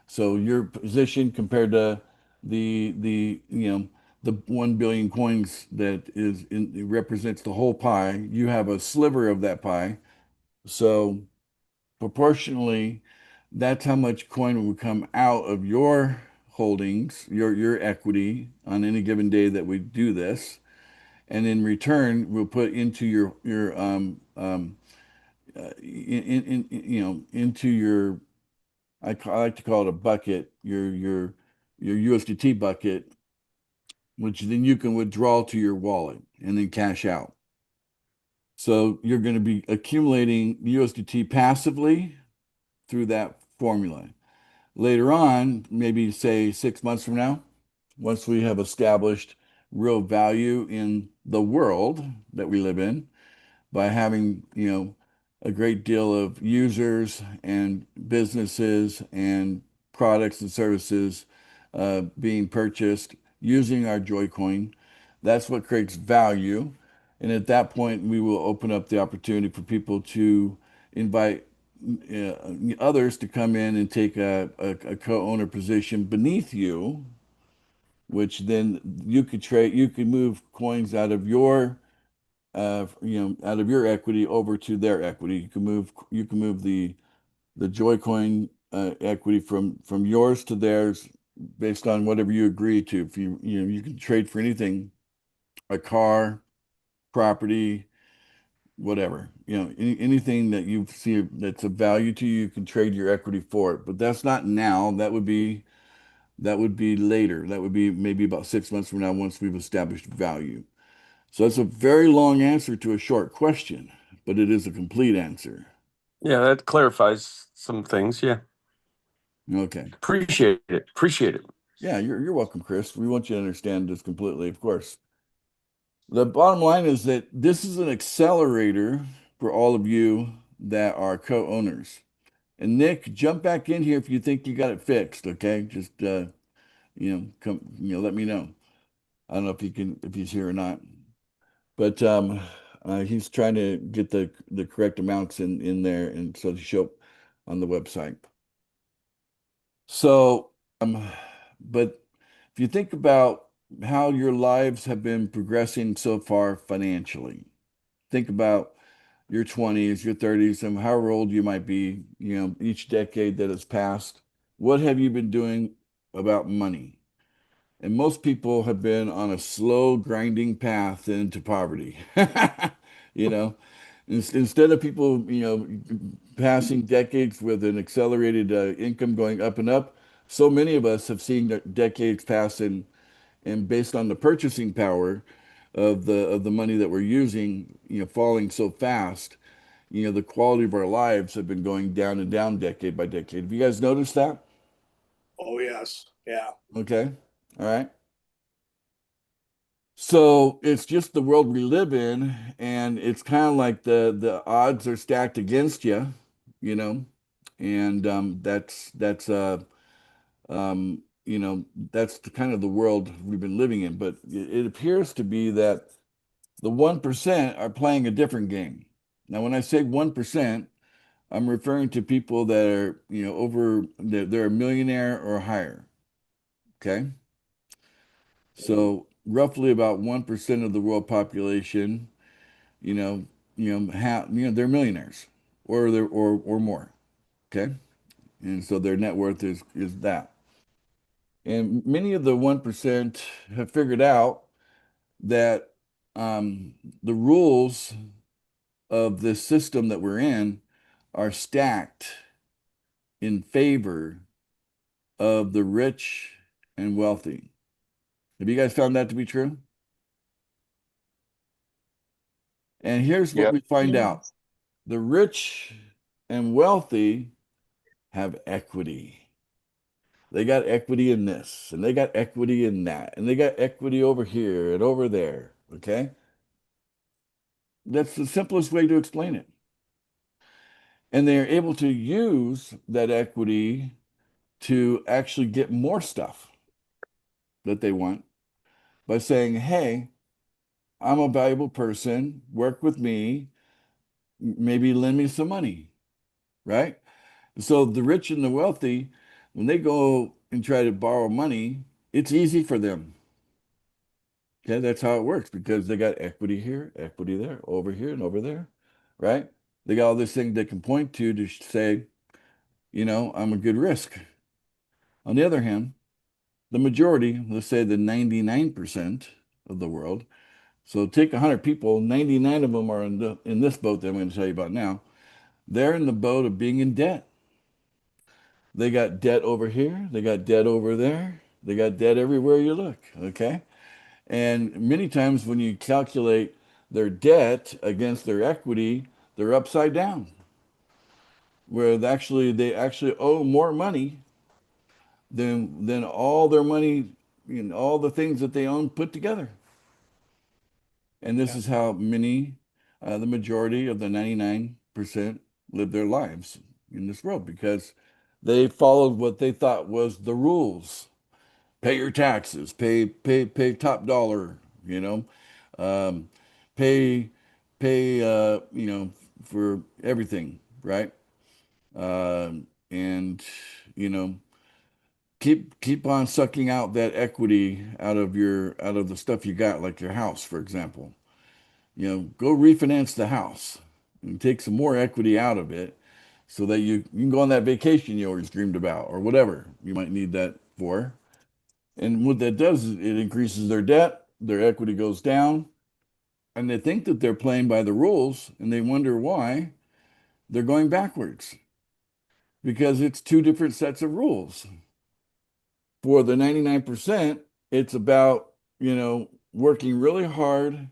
So your position compared to the 1 billion coins that represents the whole pie, you have a sliver of that pie. So proportionally, that's how much coin will come out of your holdings, your equity on any given day that we do this. And in return, we'll put into your into your I like to call it a bucket, your USDT bucket, which then you can withdraw to your wallet and then cash out. So you're going to be accumulating USDT passively through that formula. Later on, maybe say 6 months from now, once we have established real value in the world that we live in, by having, a great deal of users and businesses and products and services being purchased using our Joycoin. That's what creates value. And at that point, we will open up the opportunity for people to invite others to come in and take a co-owner position beneath you, which then you could move coins out of your equity over to their equity. You can move the Joy Coin equity from yours to theirs based on whatever you agree to. If you can trade for anything, a car, property, whatever, anything that you see that's of value to you, you can trade your equity for it. But that's not now. That would be later. That would be maybe about 6 months from now once we've established value. So that's a very long answer to a short question, but it is a complete answer. Yeah, that clarifies some things. Yeah. Okay. Appreciate it. Appreciate it. Yeah, you're welcome, Chris. We want you to understand this completely, of course. The bottom line is that this is an accelerator for all of you that are co-owners. And Nick, jump back in here if you think you got it fixed, okay? Just come, let me know. I don't know if he's here or not. But he's trying to get the correct amounts in there and so to show up on the website. So, but if you think about how your lives have been progressing so far financially, think about your 20s, your 30s, and however old you might be, each decade that has passed. What have you been doing about money? And most people have been on a slow, grinding path into poverty. You know, instead of people, passing decades with an accelerated income going up and up, so many of us have seen decades pass and based on the purchasing power of the money that we're using, falling so fast, the quality of our lives have been going down and down decade by decade. Have you guys noticed that? Oh, yes. Yeah. Okay. All right. So it's just the world we live in, and it's kind of like the odds are stacked against you, you know, and that's the kind of the world we've been living in. But it appears to be that the 1% are playing a different game. Now, when I say 1%, I'm referring to people that are, they're a millionaire or higher. Okay. So roughly about 1% of the world population, they're millionaires or more. Okay. And so their net worth is that. And many of the 1% have figured out that the rules of this system that we're in are stacked in favor of the rich and wealthy. Have you guys found that to be true? And here's what Yep. we find out. The rich and wealthy have equity. They got equity in this, and they got equity in that, and they got equity over here and over there. Okay? That's the simplest way to explain it. And they're able to use that equity to actually get more stuff that they want by saying, hey, I'm a valuable person, work with me, maybe lend me some money, right? So the rich and the wealthy, when they go and try to borrow money, it's easy for them. Okay, that's how it works because they got equity here, equity there, over here, and over there, right? They got all this thing they can point to say, I'm a good risk. On the other hand, the majority, let's say the 99% of the world, so take 100 people, 99 of them are in this boat that I'm going to tell you about now. They're in the boat of being in debt. They got debt over here, they got debt over there, they got debt everywhere you look, okay? And many times when you calculate their debt against their equity, they're upside down. Where they actually owe more money than all their money, all the things that they own put together. And this is how the majority of the 99% live their lives in this world because they followed what they thought was the rules. Pay your taxes, pay top dollar, um, pay, for everything, right? And, you know, keep on sucking out that equity out of the stuff you got, like your house, for example. Go refinance the house and take some more equity out of it so that you can go on that vacation you always dreamed about or whatever you might need that for. And what that does is it increases their debt, their equity goes down, and they think that they're playing by the rules, and they wonder why they're going backwards because it's two different sets of rules. For the 99%, it's about, working really hard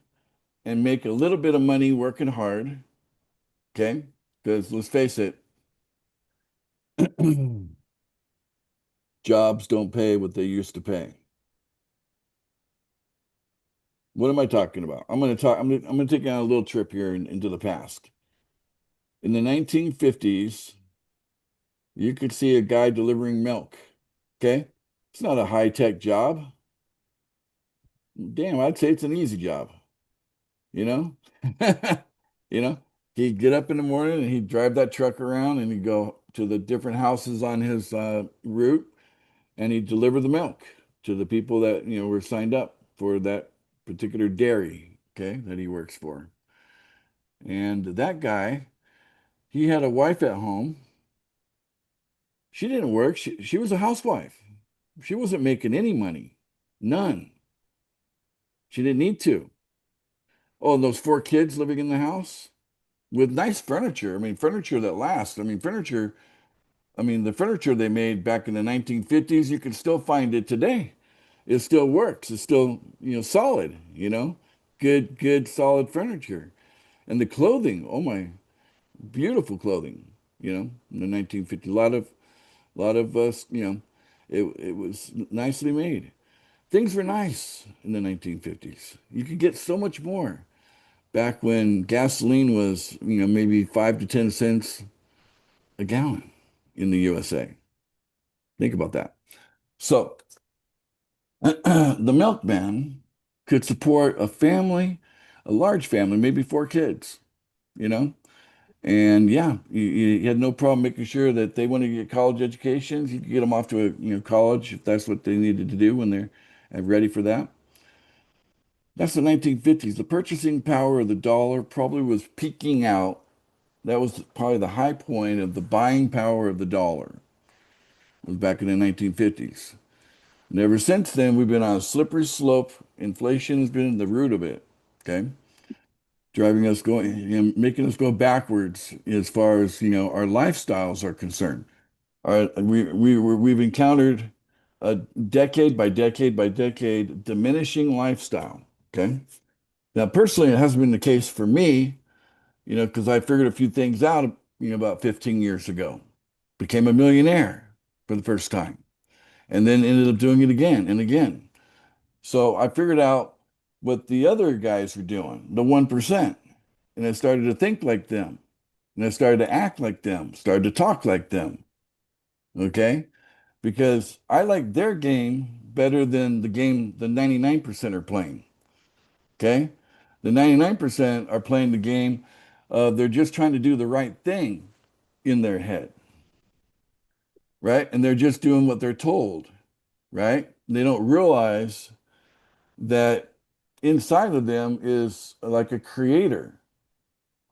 and make a little bit of money working hard. Okay. Because let's face it, jobs don't pay what they used to pay. What am I talking about? I'm going to take you on a little trip here into the past. In the 1950s, you could see a guy delivering milk. Okay. It's not a high-tech job. Damn, I'd say it's an easy job, you know? You know, he'd get up in the morning and he'd drive that truck around and he'd go to the different houses on his route and he'd deliver the milk to the people that, were signed up for that particular dairy, okay, that he works for. And that guy, he had a wife at home. She didn't work. She was a housewife. She wasn't making any money. None. She didn't need to. Oh, and those four kids living in the house with nice furniture. I mean, furniture that lasts. The furniture they made back in the 1950s, you can still find it today. It still works. It's still, solid, good, solid furniture. And the clothing, oh my, beautiful clothing, in the 1950s. A lot of us, it was nicely made. Things were nice in the 1950s. You could get so much more back when gasoline was, maybe 5 to 10 cents a gallon in the USA. Think about that. So the milkman could support a family, a large family, maybe four kids, you know? And yeah, you had no problem making sure that they want to get college educations. You could get them off to college if that's what they needed to do when they're ready for that. That's the 1950s. The purchasing power of the dollar probably was peaking out. That was probably the high point of the buying power of the dollar. It was back in the 1950s. And ever since then, we've been on a slippery slope. Inflation has been the root of it. Okay. Driving us going, making us go backwards as far as, our lifestyles are concerned. We've encountered a decade by decade by decade diminishing lifestyle. Okay. Now, personally, it hasn't been the case for me, because I figured a few things out, about 15 years ago. Became a millionaire for the first time, and then ended up doing it again and again. So I figured out what the other guys were doing, the 1%, and I started to think like them, and I started to act like them, started to talk like them. Okay? Because I like their game better than the game the 99% are playing. Okay? The 99% are playing the game, they're just trying to do the right thing in their head, right? And they're just doing what they're told, right? They don't realize that inside of them is like a creator,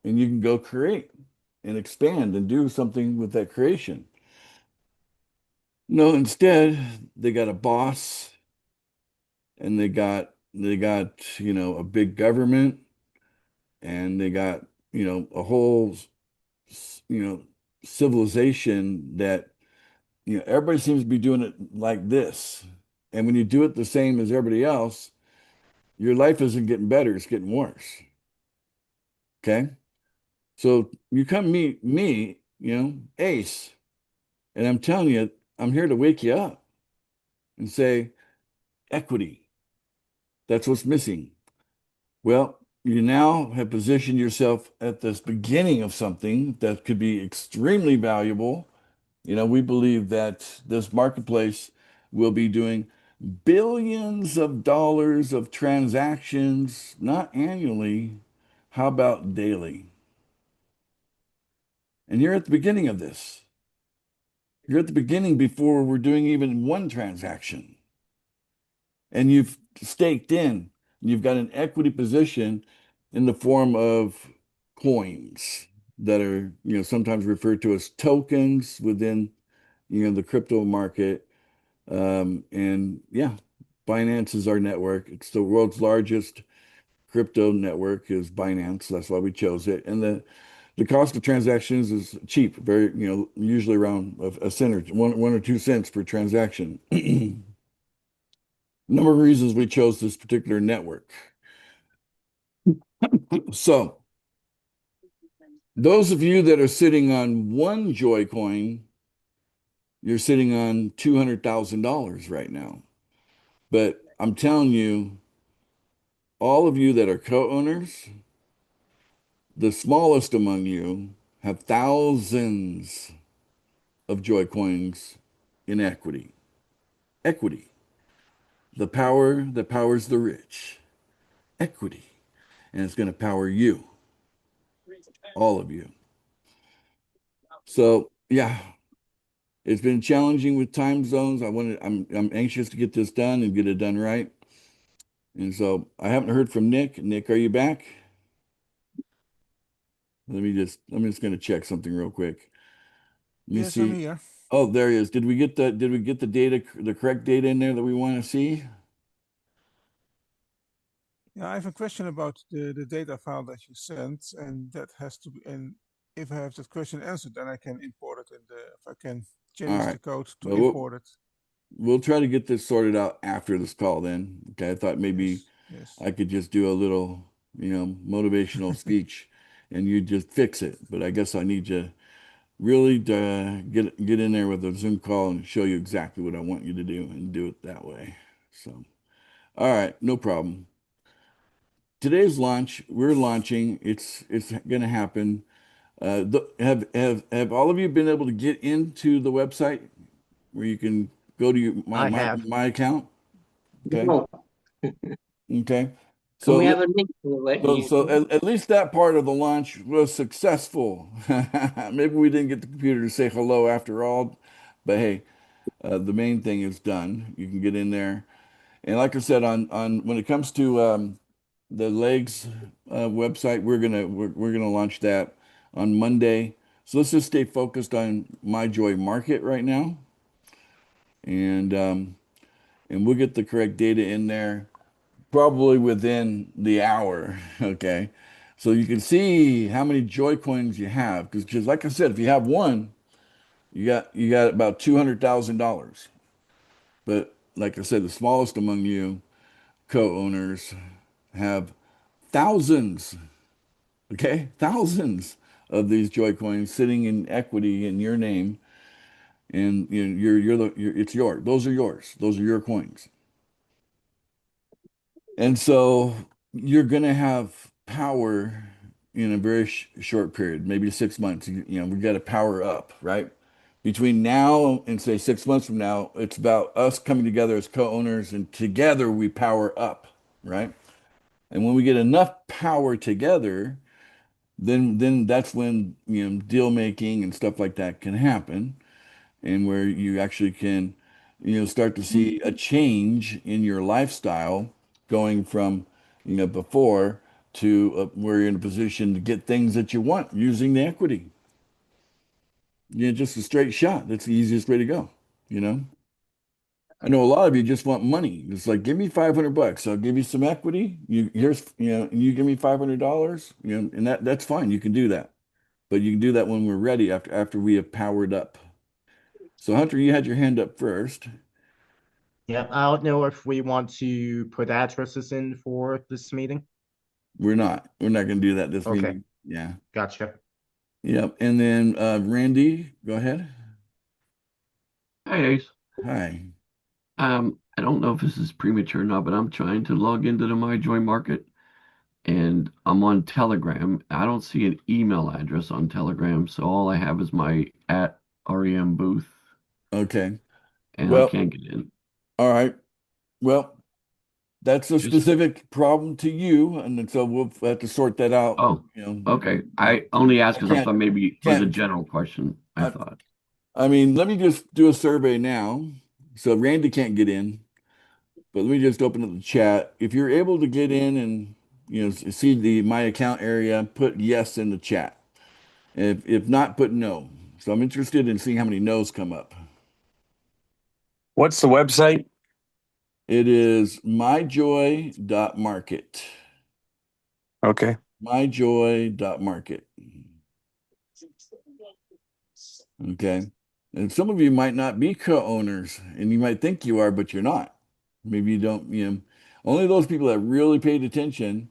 and you can go create and expand and do something with that creation. No, instead, they got a boss and they got, a big government and they got, a whole, you know, civilization that, everybody seems to be doing it like this. And when you do it the same as everybody else, your life isn't getting better, it's getting worse. Okay? So you come meet me, Ace, and I'm telling you, I'm here to wake you up and say, equity, that's what's missing. Well, you now have positioned yourself at this beginning of something that could be extremely valuable. We believe that this marketplace will be doing billions of dollars of transactions, not annually. How about daily? And you're at the beginning of this. You're at the beginning before we're doing even one transaction. And you've staked in. You've got an equity position in the form of coins that are, sometimes referred to as tokens within, the crypto market. And yeah, Binance is our network. It's the world's largest crypto network is Binance. That's why we chose it. And the cost of transactions is cheap, very, usually around a cent or 1 or 2 cents per transaction. Number of reasons we chose this particular network. So those of you that are sitting on one Joy coin, you're sitting on $200,000 right now. But I'm telling you, all of you that are co-owners, the smallest among you have thousands of Joy coins in equity. Equity. The power that powers the rich. Equity. And it's going to power you, all of you. So, yeah, it's been challenging with time zones. I'm anxious to get this done and get it done right. And so I haven't heard from Nick. Nick, are you back? I'm just going to check something real quick. Let me Yes, I'm see. here. Oh, there he is. Did we get the data, the correct data in there that we want to see? Yeah, I have a question about the data file that you sent, and that has to be, and if I have that question answered, then I can import it if I can All change the right. code to Well, import it. we'll try to get this sorted out after this call then. Okay. I thought maybe Yes. I could just do a little, motivational speech and you just fix it. But I guess I need you really to get in there with a Zoom call and show you exactly what I want you to do and do it that way. So, all right, no problem. Today's launch, we're launching. It's going to happen. Have all of you been able to get into the website where you can go to I have. my account? Okay. No. Okay. Can we So have a link to it? at least that part of the launch was successful. Maybe we didn't get the computer to say hello after all, but hey, the main thing is done. You can get in there. And like I said, on when it comes to the legs website, we're gonna launch that on Monday. So let's just stay focused on MyJoy Market right now, and we'll get the correct data in there probably within the hour. Okay, so you can see how many Joy coins you have because like I said, if you have one, you got about $200,000. But like I said, the smallest among you co-owners have thousands, okay? Thousands of these Joy coins sitting in equity in your name, and it's yours. Those are yours. Those are your coins. And so you're gonna have power in a very short period, maybe 6 months. We got to power up, right? Between now and say 6 months from now, it's about us coming together as co-owners, and together we power up, right? And when we get enough power together, then that's when deal making and stuff like that can happen, and where you actually can start to see a change in your lifestyle going from before to where you're in a position to get things that you want using the equity. Just a straight shot. That's the easiest way to go, you know. I know a lot of you just want money. It's like, give me 500 bucks. I'll give you some equity. And you give me $500, and that's fine. You can do that. But you can do that when we're ready after we have powered up. So Hunter, you had your hand up first. Yeah, I don't know if we want to put addresses in for this meeting. We're not. We're not going to do that this Okay. meeting. Yeah. Gotcha. Yep. And then Randy, go ahead. Hi, Ace. Hi. I don't know if this is premature or not, but I'm trying to log into the MyJoy Market, and I'm on Telegram. I don't see an email address on Telegram, so all I have is my @REM booth, Okay. and I Well, can't get in. all right. Well, that's a Just specific problem to you, and then so we'll have to sort that out. oh, okay. I only asked I because I thought maybe it was a can't. general question. I thought. I mean, let me just do a survey now. So Randy can't get in, but let me just open up the chat. If you're able to get in and see the my account area, put yes in the chat. If not, put no. So I'm interested in seeing how many no's come up. What's the website? It is myjoy.market. Okay. myjoy.market. Okay. And some of you might not be co-owners, and you might think you are, but you're not. Maybe you don't, only those people that really paid attention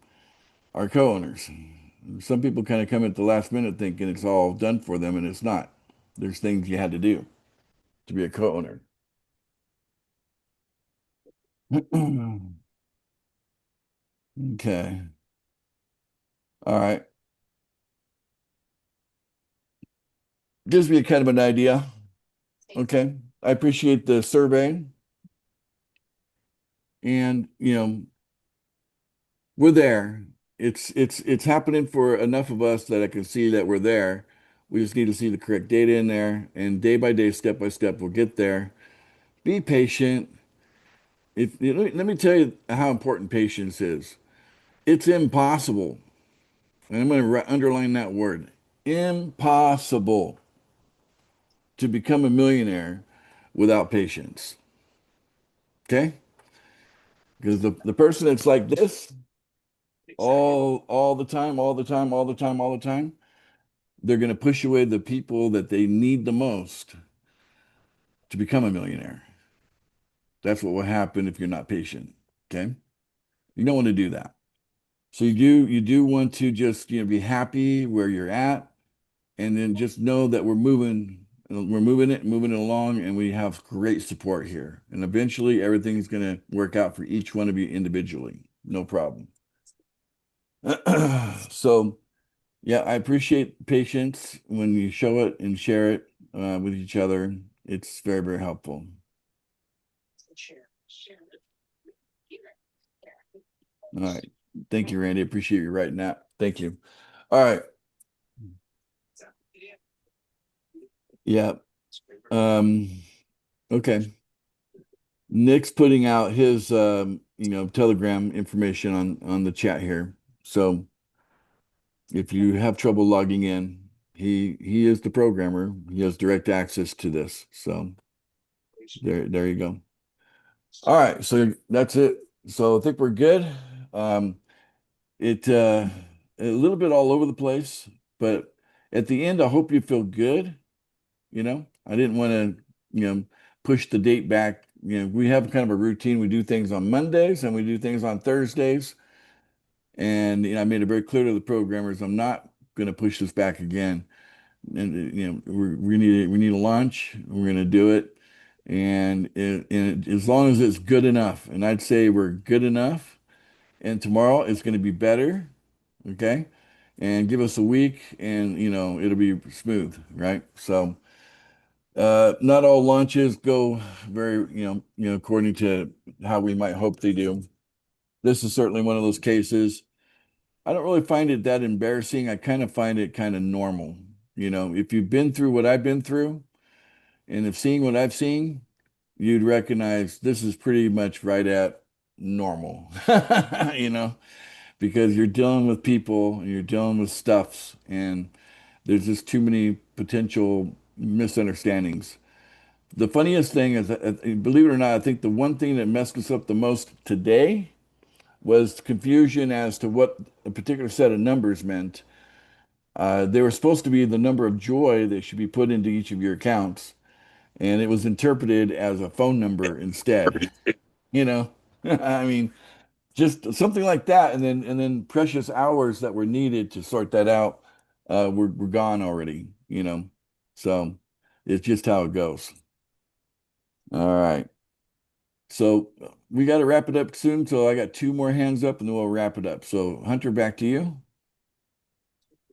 are co-owners. Some people kind of come at the last minute thinking it's all done for them, and it's not. There's things you had to do to be a co-owner. Okay. All right. Gives me a kind of an idea. Okay. I appreciate the survey. And, we're there. It's happening for enough of us that I can see that we're there. We just need to see the correct data in there, and day by day, step by step, we'll get there. Be patient. Let me tell you how important patience is. It's impossible, and I'm going to underline that word, impossible to become a millionaire without patience. Okay? Because the person that's like this all the time, all the time, all the time, all the time, they're going to push away the people that they need the most to become a millionaire. That's what will happen if you're not patient. Okay? You don't want to do that. So you do want to just be happy where you're at, and then just know that we're moving it along, and we have great support here. And eventually everything's going to work out for each one of you individually. No problem. So yeah, I appreciate patience when you show it and share it with each other. It's very, very helpful. All right. Thank you, Randy. Appreciate you writing that. Thank you. All right. Yeah. Okay. Nick's putting out his Telegram information on the chat here. So if you have trouble logging in, he is the programmer. He has direct access to this. So there you go. All right, so that's it. So I think we're good. It a little bit all over the place, but at the end, I hope you feel good. I didn't want to, push the date back. We have kind of a routine. We do things on Mondays and we do things on Thursdays. And I made it very clear to the programmers, I'm not going to push this back again. And we need a launch. We're going to do it. And as long as it's good enough, and I'd say we're good enough, and tomorrow it's going to be better, okay? And give us a week, and it'll be smooth, right? So, not all launches go very, according to how we might hope they do. This is certainly one of those cases. I don't really find it that embarrassing. I kind of find it kind of normal. If you've been through what I've been through, and have seen what I've seen, you'd recognize this is pretty much right at normal, because you're dealing with people and you're dealing with stuffs, and there's just too many potential misunderstandings. The funniest thing is that, believe it or not, I think the one thing that messed us up the most today was confusion as to what a particular set of numbers meant. They were supposed to be the number of joy that should be put into each of your accounts, and it was interpreted as a phone number instead. I mean, just something like that, and then precious hours that were needed to sort that out were gone already. So it's just how it goes. All right. So we got to wrap it up soon. So I got two more hands up, and then we'll wrap it up. So Hunter, back to you.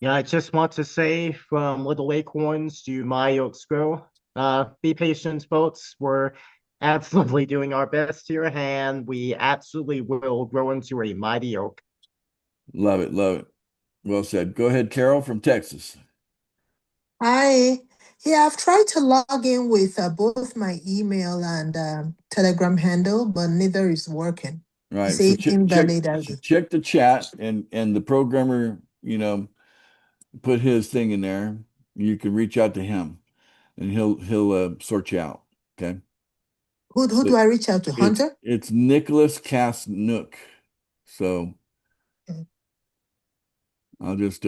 Yeah, I just want to say from Little Acorns to My Oaks Grow, be patient, folks. We're absolutely doing our best here, and we absolutely will grow into a mighty oak. Love it. Love it. Well said. Go ahead, Carol from Texas. Hi. Yeah, I've tried to log in with both my email and Telegram handle, but neither is working. All right. It's So invalid ID. check the chat, and the programmer, put his thing in there. You can reach out to him, and he'll sort you out. Okay. Who do I reach out to? Hunter? It's Nicholas Kasnook. So I'll just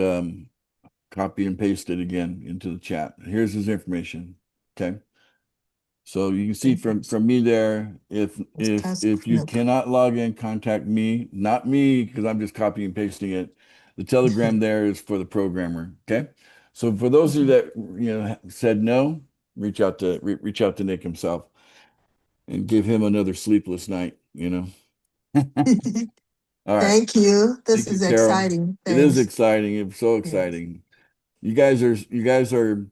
copy and paste it again into the chat. Here's his information. Okay. So you can see from me there, if you cannot log in, contact me, not me, because I'm just copying and pasting it. The Telegram there is for the programmer. Okay. So for those of you that said no, reach out to Nick himself and give him another sleepless night. All right. Thank you. This Thank you, is Carol. exciting. It is Thanks. exciting. It's so exciting. You guys are.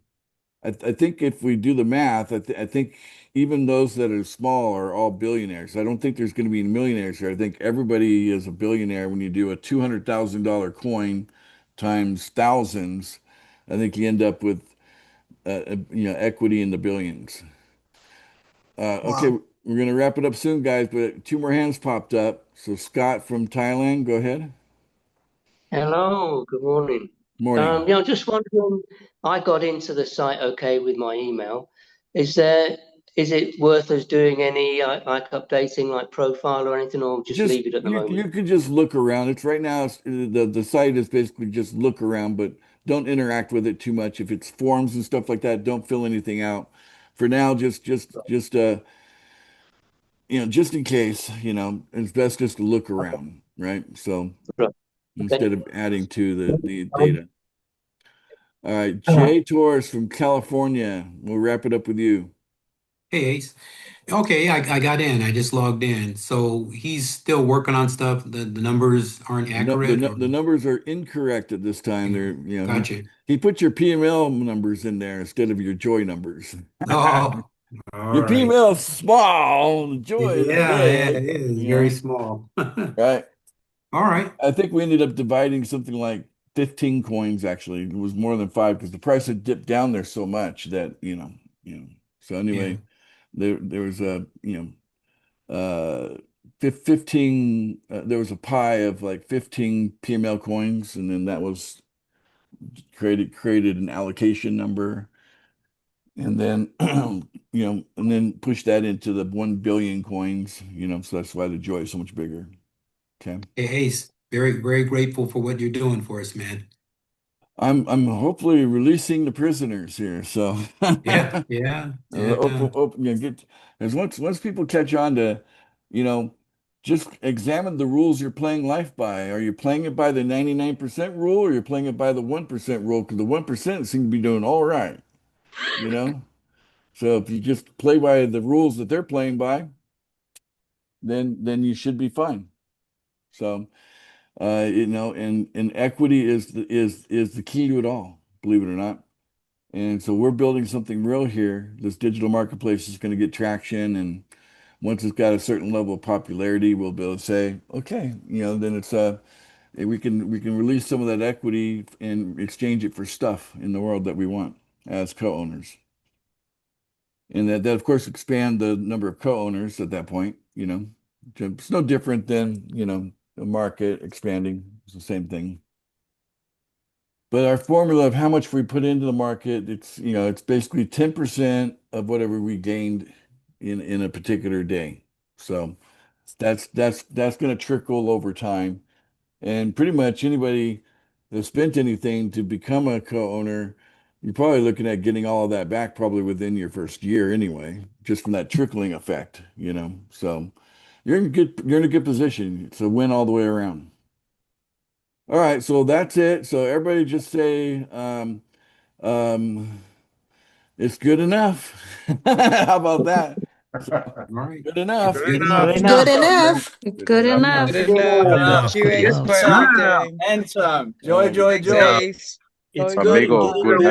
I think if we do the math, I think even those that are small are all billionaires. I don't think there's going to be millionaires here. I think everybody is a billionaire when you do a $200,000 coin times thousands. I think you end up with equity in the billions. Okay, we're going to wrap it up soon, guys, but two more hands popped up. So Scott from Thailand, go ahead. Hello, good morning. Morning. Yeah, I'm just wondering, I got into the site okay with my email. Is it worth us doing any like updating like profile or anything, or just leave it at the moment? You can just look around. It's right now, the site is basically just look around, but don't interact with it too much. If it's forms and stuff like that, don't fill anything out. For now, just in case, it's best just to look around, right? So instead of adding to the data. All right, Jay Torres from California. We'll wrap it up with you. Hey, Ace. Okay, I got in. I just logged in. So he's still working on stuff. The numbers aren't accurate. The numbers are incorrect at this time. They're, Gotcha. he put your PML numbers in there instead of your joy numbers. Oh, all Your right. PML is small, the joy is Yeah, big. it is very small. Right. All right. I think we ended up dividing something like 15 coins, actually. It was more than 5 because the price had dipped down there so much that, So anyway, there was a, 15 there was a pie of like 15 PML coins, and then that was created an allocation number, and then and then push that into the 1 billion coins, so that's why the joy is so much bigger. Okay. Hey, Ace, very, very grateful for what you're doing for us, man. I'm hopefully releasing the prisoners here. So Yeah. As once people catch on to, just examine the rules you're playing life by. Are you playing it by the 99% rule, or you're playing it by the 1% rule? Because the 1% seem to be doing all right, So if you just play by the rules that they're playing by, then you should be fine. So and equity is the key to it all, believe it or not. And so we're building something real here. This digital marketplace is going to get traction, and once it's got a certain level of popularity, we'll be able to say, okay, then it's we can release some of that equity and exchange it for stuff in the world that we want as co-owners. And that of course expand the number of co-owners at that point, It's no different than, the market expanding. It's the same thing. But our formula of how much we put into the market, it's basically 10% of whatever we gained in a particular day. So that's going to trickle over time. And pretty much anybody that spent anything to become a co-owner, you're probably looking at getting all of that back probably within your first year anyway, just from that trickling effect, So you're in a good position. It's a win all the way around. All right, so that's it. So everybody just say, it's good enough. How about that? All right. Good enough. Good enough. Good enough. Good enough. Good Thank you, Ace, for everything. And some. Joy, joy, Thanks, joy. Ace. It's Joy, good joy. Amigo, good